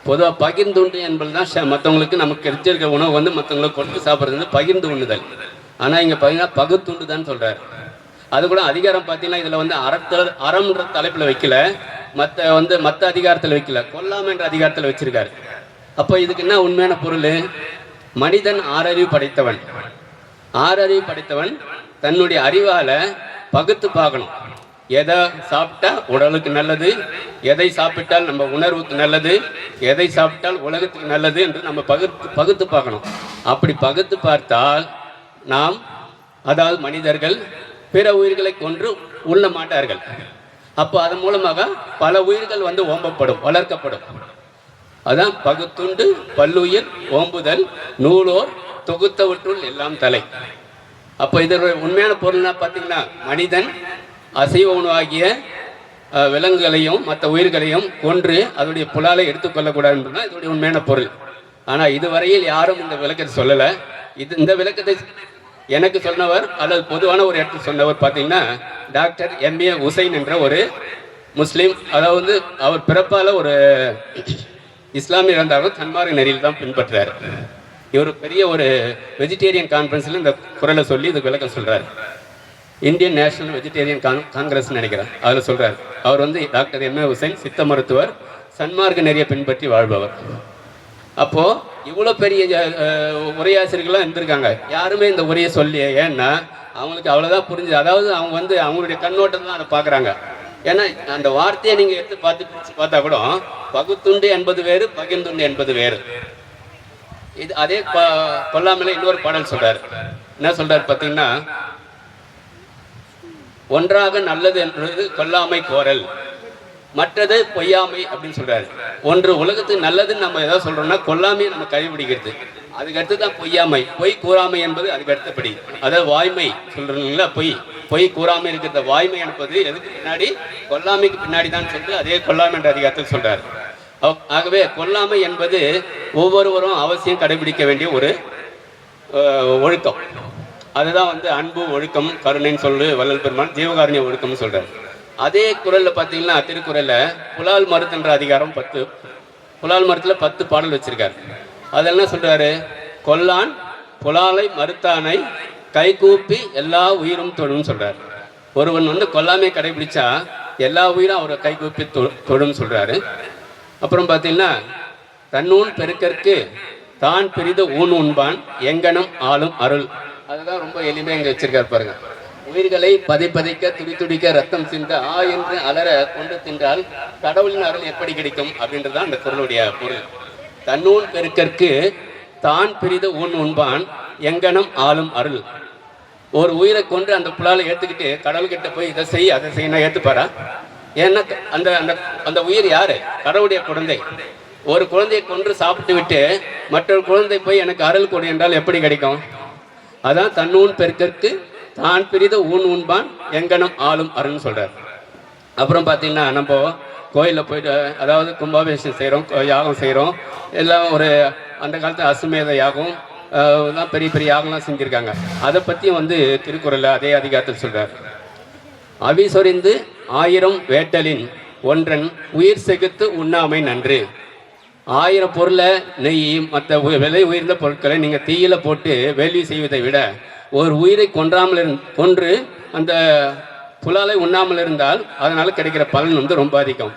பொதுவாக பகிர்ந்துண்டு என்பது தான் மற்றவங்களுக்கு நமக்கு கிடைச்சிருக்க உணவு வந்து மற்றவங்களுக்கு கொடுத்து சாப்பிட்றது வந்து பகிர்ந்து உண்ணுதல். ஆனால் இங்கே பார்த்தீங்கன்னா பகுத்துண்டு தான் சொல்கிறார். அது கூட அதிகாரம் பார்த்தீங்கன்னா இதில் வந்து அறம்ன்ற தலைப்பில் வைக்கல, மற்ற அதிகாரத்தில் வைக்கல, கொல்லாமன்ற அதிகாரத்தில் வச்சிருக்காரு. அப்போ இதுக்கு என்ன உண்மையான பொருள்? மனிதன் ஆறறிவு படைத்தவன் தன்னுடைய அறிவால் பகுத்து பார்க்கணும். எதை சாப்பிட்டா உடலுக்கு நல்லது, எதை சாப்பிட்டால் நம்ம உணர்வுக்கு நல்லது, எதை சாப்பிட்டால் உலகத்துக்கு நல்லது என்று நம்ம பகுத்து பார்க்கணும். அப்படி பகுத்து பார்த்தால் நாம், அதாவது மனிதர்கள் பிற உயிர்களை கொன்று உண்ண மாட்டார்கள். அப்போ அதன் மூலமாக பல உயிர்கள் வந்து ஓம்பப்படும், வளர்க்கப்படும். அதான் பகுத்துண்டு பல்லுயிர் ஓம்புதல் நூலோர் தொகுத்தவற்றுள் எல்லாம் தலை. அப்போ இதோட உண்மையான பொருள்னா பார்த்தீங்கன்னா, மனிதன் அசைவ உணவாகிய விலங்குகளையும் மற்ற உயிர்களையும் கொன்று அதனுடைய புலாலை எடுத்துக்கொள்ளக்கூடாதுன்றதுதான் இதோடைய உண்மையான பொருள். ஆனால் இதுவரையில் யாரும் இந்த விளக்கத்தை சொல்லலை. இந்த விளக்கத்தை எனக்கு சொன்னவர் அல்லது பொதுவான ஒரு இடத்துல சொன்னவர் பார்த்தீங்கன்னா டாக்டர் எம்ஏ ஹுசைன் என்ற ஒரு முஸ்லீம். அதாவது அவர் பிறப்பால் ஒரு இஸ்லாமிய இருந்தாலும் சன்மார்க்க நெறியில் தான் பின்பற்றுறாரு. இவர் பெரிய ஒரு வெஜிடேரியன் கான்ஃபரன்ஸில் இந்த குரலை சொல்லி இதுக்கு விளக்கம் சொல்கிறார். இந்தியன் நேஷனல் வெஜிடேரியன் காங்கிரஸ் நினைக்கிறேன், அதில் சொல்கிறார். அவர் வந்து டாக்டர் எம்ஏ ஹுசைன், சித்த மருத்துவர், சன்மார்க்க நெறியை பின்பற்றி வாழ்பவர். அப்போது இவ்வளோ பெரிய உரையாசிரியர்கள்லாம் இருந்திருக்காங்க, யாருமே இந்த உரையை சொல்லி. ஏன்னா அவங்களுக்கு அவ்வளோதான் புரிஞ்சுது. அதாவது அவங்க வந்து அவங்களுடைய கண்ணோட்டம் தான் அதை பார்க்குறாங்க. ஏன்னா அந்த வார்த்தையை நீங்கள் எடுத்து பார்த்தா கூட பகுத்துண்டு என்பது வேறு, பகிர்ந்துண்டு என்பது வேறு. இது அதே கொல்லாமலே இன்னொரு பாடல் சொல்கிறார். என்ன சொல்கிறார் பார்த்தீங்கன்னா, ஒன்றாக நல்லது என்பது கொல்லாமை கோரல், மற்றது பொய்யாமை அப்படின்னு சொல்றாரு. ஒன்று உலகத்துக்கு நல்லதுன்னு நம்ம ஏதாவது சொல்றோம்னா கொல்லாமையை நம்ம கடைபிடிக்கிறது, அதுக்கடுத்து தான் பொய்யாமை. பொய் கூறாமை என்பது அதுக்கு அடுத்தபடி. அதாவது வாய்மை சொல்றீங்களா, பொய் கூறாமை இருக்கிற வாய்மை என்பது எதுக்கு பின்னாடி, கொல்லாமைக்கு பின்னாடி தான் சொல்லிட்டு அதே கொல்லாமை என்ற அதிகாரத்தில் சொல்றாரு. ஆகவே கொல்லாமை என்பது ஒவ்வொருவரும் அவசியம் கடைபிடிக்க வேண்டிய ஒரு ஒழுக்கம். அதுதான் வந்து அன்பு ஒழுக்கம் கருணைன்னு சொல்லு வள்ளல் பெருமான் ஜீவகாருண்ய ஒழுக்கம்னு சொல்றாரு. அதே குறளில் பார்த்தீங்கன்னா திருக்குறளில் புலால் மறுத்துன்ற அதிகாரம் 10, புலால் மறுத்தில் 10 பாடல் வச்சிருக்காரு. அதில் என்ன சொல்றாரு? கொல்லான் புலாலை மறுத்தானை கைகூப்பி எல்லா உயிரும் தொழும் சொல்றாரு. ஒருவன் வந்து கொல்லாமை கடைபிடிச்சா எல்லா உயிரும் அவரை கைகூப்பி தொழும் சொல்றாரு. அப்புறம் பார்த்தீங்கன்னா, தன்னூன் பெருக்கற்கு தான் பிரித ஊன் உண்பான் எங்கனம் ஆளும் அருள். அதுதான் ரொம்ப எளிமையாக இங்கே வச்சிருக்காரு பாருங்க. உயிர்களை பதைக்க துடிக்க ரத்தம் சிந்த என்று அலற கொண்டு தின்றால் கடவுளின் அருள் எப்படி கிடைக்கும் அப்படின்றதான் அந்த குறளுடைய பொருள். தன்னூன் பெருக்கற்கு தான் பிரித ஊன் உண்பான் எங்கனம் ஆளும் அருள். ஒரு உயிரை கொண்டு அந்த புலாலை ஏற்றுக்கிட்டு கடவுள்கிட்ட போய் இதை செய் அதை செய்யணும் ஏற்றுப்பாரா? ஏன்னா அந்த அந்த அந்த உயிர் யாரு? கடவுளுடைய குழந்தை. ஒரு குழந்தையை கொன்று சாப்பிட்டு விட்டு மற்றொரு குழந்தை போய் எனக்கு அருள் கொடு என்றால் எப்படி கிடைக்கும்? அதான் தன்னூன் பெருக்கற்கு தான் பிரித ஊன் உண்பான் எங்கனம் ஆளும் அருள்னு சொல்றார். அப்புறம் பார்த்தீங்கன்னா, நம்ம கோயிலில் போயிட்டு அதாவது கும்பாபிஷேகம் செய்கிறோம், யாகம் செய்கிறோம், எல்லாம் ஒரு அந்த காலத்து அசுமேத யாகம் தான் பெரிய பெரிய யாகம்லாம் செஞ்சுருக்காங்க. அதை பற்றியும் வந்து திருக்குறளில் அதே அதிகாரத்தில் சொல்கிறார். அவி சொரிந்து 1000 வேட்டலின் ஒன்றன் உயிர் செகுத்து உண்ணாமை நன்று. 1000 பொருளை நெய் மற்ற விலை உயர்ந்த பொருட்களை நீங்கள் தீயில போட்டு வேள்வி செய்வதை விட ஒரு உயிரை கொன்று அந்த புலாலை உண்ணாமல் இருந்தால் அதனால் கிடைக்கிற பலன் வந்து ரொம்ப அதிகம்.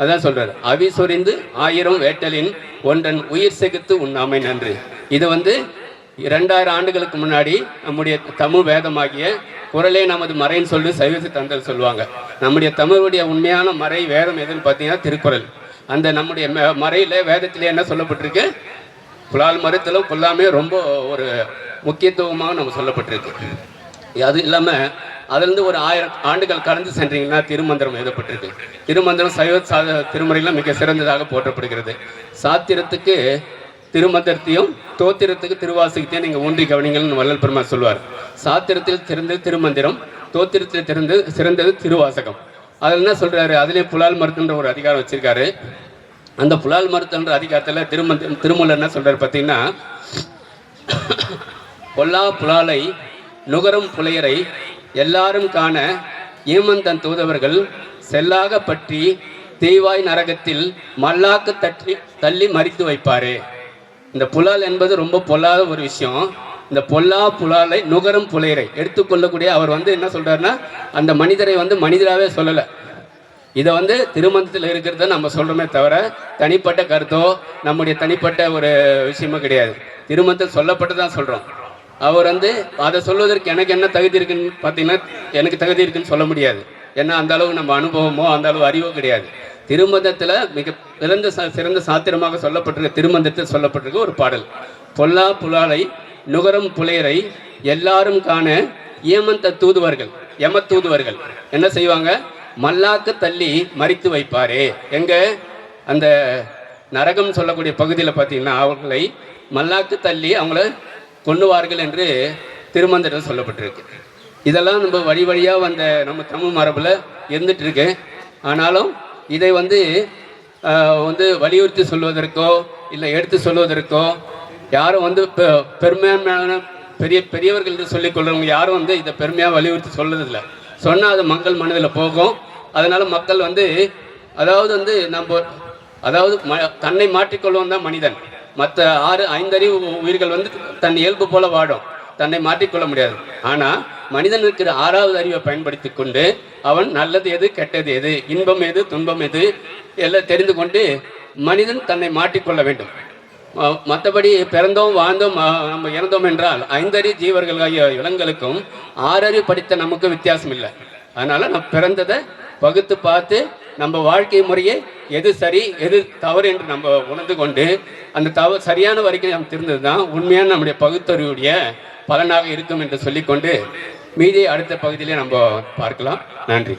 அதான் சொல்றாரு, அவி சொரிந்து 1000 வேட்டலின் ஒன்றன் உயிர் செகுத்து உண்ணாமை நன்று. இது வந்து 2000 ஆண்டுகளுக்கு முன்னாடி நம்முடைய தமிழ் வேதமாகிய குறளே நமது மறைன்னு சொல்லி சைவ சித்தாந்தல் சொல்லுவாங்க. நம்முடைய தமிழுடைய உண்மையான மறை வேதம் எதுன்னு பார்த்தீங்கன்னா திருக்குறள். அந்த நம்முடைய மறையில் வேதத்திலே என்ன சொல்லப்பட்டிருக்கு? புலால் மறுத்தலும் கொல்லாமே ரொம்ப ஒரு முக்கியத்துவமாக நம்ம சொல்லப்பட்டிருக்கு. அது இல்லாமல் அதுலேருந்து ஒரு 1000 ஆண்டுகள் கடந்து சென்றீங்கன்னா திருமந்திரம் எழுதப்பட்டிருக்கு. திருமந்திரம் சைவ திருமுறையில் மிக சிறந்ததாக போற்றப்படுகிறது. சாத்திரத்துக்கு திருமந்திரத்தையும் தோத்திரத்துக்கு திருவாசகத்தையும் நீங்கள் ஊன்றி கவனிங்கள்னு வள்ளல் பெருமாள் சொல்வார். சாத்திரத்தில் சிறந்தது திருமந்திரம், தோத்திரத்தில் சிறந்தது திருவாசகம். அதில் என்ன சொல்றாரு, அதிலே புலால் மருத்துவன்ற ஒரு அதிகாரம் வச்சிருக்காரு. அந்த புலால் மருத்துவன்ற அதிகாரத்தில் திருமூலர் என்ன சொல்றாரு பார்த்தீங்கன்னா, பொல்லா புலாலை நுகரும் புலையரை எல்லாரும் காண ஏமந்தன் தூதவர்கள் செல்லாக பற்றி தீவாய் நரகத்தில் மல்லாக்கு தள்ளி மறித்து வைப்பாரே. இந்த புலால் என்பது ரொம்ப பொல்லாத ஒரு விஷயம். இந்த பொல்லா புலாலை நுகரும் புலையரை எடுத்துக்கொள்ளக்கூடிய அவர் என்ன சொல்றாருன்னா, அந்த மனிதரை மனிதராகவே சொல்லலை. இதை திருமந்தத்தில் இருக்கிறத நம்ம சொல்றோமே தவிர தனிப்பட்ட கருத்தோ நம்முடைய தனிப்பட்ட ஒரு விஷயமோ கிடையாது. திருமந்தத்தில் சொல்லப்பட்டு தான் சொல்றோம். அவர் அதை சொல்வதற்கு எனக்கு என்ன தகுதி இருக்குன்னு பார்த்தீங்கன்னா, எனக்கு தகுதி இருக்குன்னு சொல்ல முடியாது. ஏன்னா அந்த அளவு நம்ம அனுபவமோ அந்த அளவு அறிவோ கிடையாது. திருமந்தத்தில் மிக சிறந்த சாத்திரமாக சொல்லப்பட்டிருக்க திருமந்தத்தில் சொல்லப்பட்டிருக்க ஒரு பாடல், பொல்லா புலாலை நுகரும் புலையரை எல்லாரும் காண ஏமந்த தூதுவர்கள் யம தூதுவர்கள் என்ன செய்வாங்க, மல்லாக்கு தள்ளி மறித்து வைப்பாரே. எங்க அந்த நரகம் சொல்லக்கூடிய பகுதியில் பார்த்தீங்கன்னா அவர்களை மல்லாக்கு தள்ளி அவங்கள கொண்டுவார்கள் என்று திருமந்திரம் சொல்லப்பட்டிருக்கு. இதெல்லாம் நம்ம வழி வழியாக நம்ம தமிழ் மரபில் இருந்துட்டு இருக்கு. ஆனாலும் இதை வலியுறுத்தி சொல்வதற்கோ இல்லை எடுத்து சொல்வதற்கோ யாரும் பெருமையான பெரியவர்கள் என்று சொல்லிக் கொள்றவங்க யாரும் இதை பெருமையாக வலியுறுத்தி சொல்றதில்லை. சொன்னால் அது மக்கள் மனதில் போகும். அதனால மக்கள் தன்னை மாற்றிக்கொள்வன் தான் மனிதன். மற்ற 5 உயிர்கள் தன் இயல்பு போல வாடும், தன்னை மாற்றிக்கொள்ள முடியாது. ஆனால் மனிதனுக்கு 6வது அறிவை பயன்படுத்தி கொண்டு அவன் நல்லது எது கெட்டது எது இன்பம் எது துன்பம் எது எல்லாம் தெரிந்து கொண்டு மனிதன் தன்னை மாற்றிக்கொள்ள வேண்டும். மற்றபடி பிறந்தோம் வாழ்ந்தோம் நம்ம இறந்தோம் என்றால் 5 ஜீவர்கள் ஆகிய இளங்களுக்கும் 6 படித்த நமக்கு வித்தியாசம் இல்லை. அதனால நம்ம பிறந்ததை பகுத்து பார்த்து நம்ம வாழ்க்கை முறையை எது சரி எது தவறு என்று நம்ம உணர்ந்து கொண்டு அந்த சரியான வரைக்கும் நம்ம தெரிந்தது தான் உண்மையான நம்முடைய பகுத்தறிவுடைய பலனாக இருக்கும் என்று சொல்லிக்கொண்டு மீதி அடுத்த பகுதியிலே நம்ம பார்க்கலாம். நன்றி.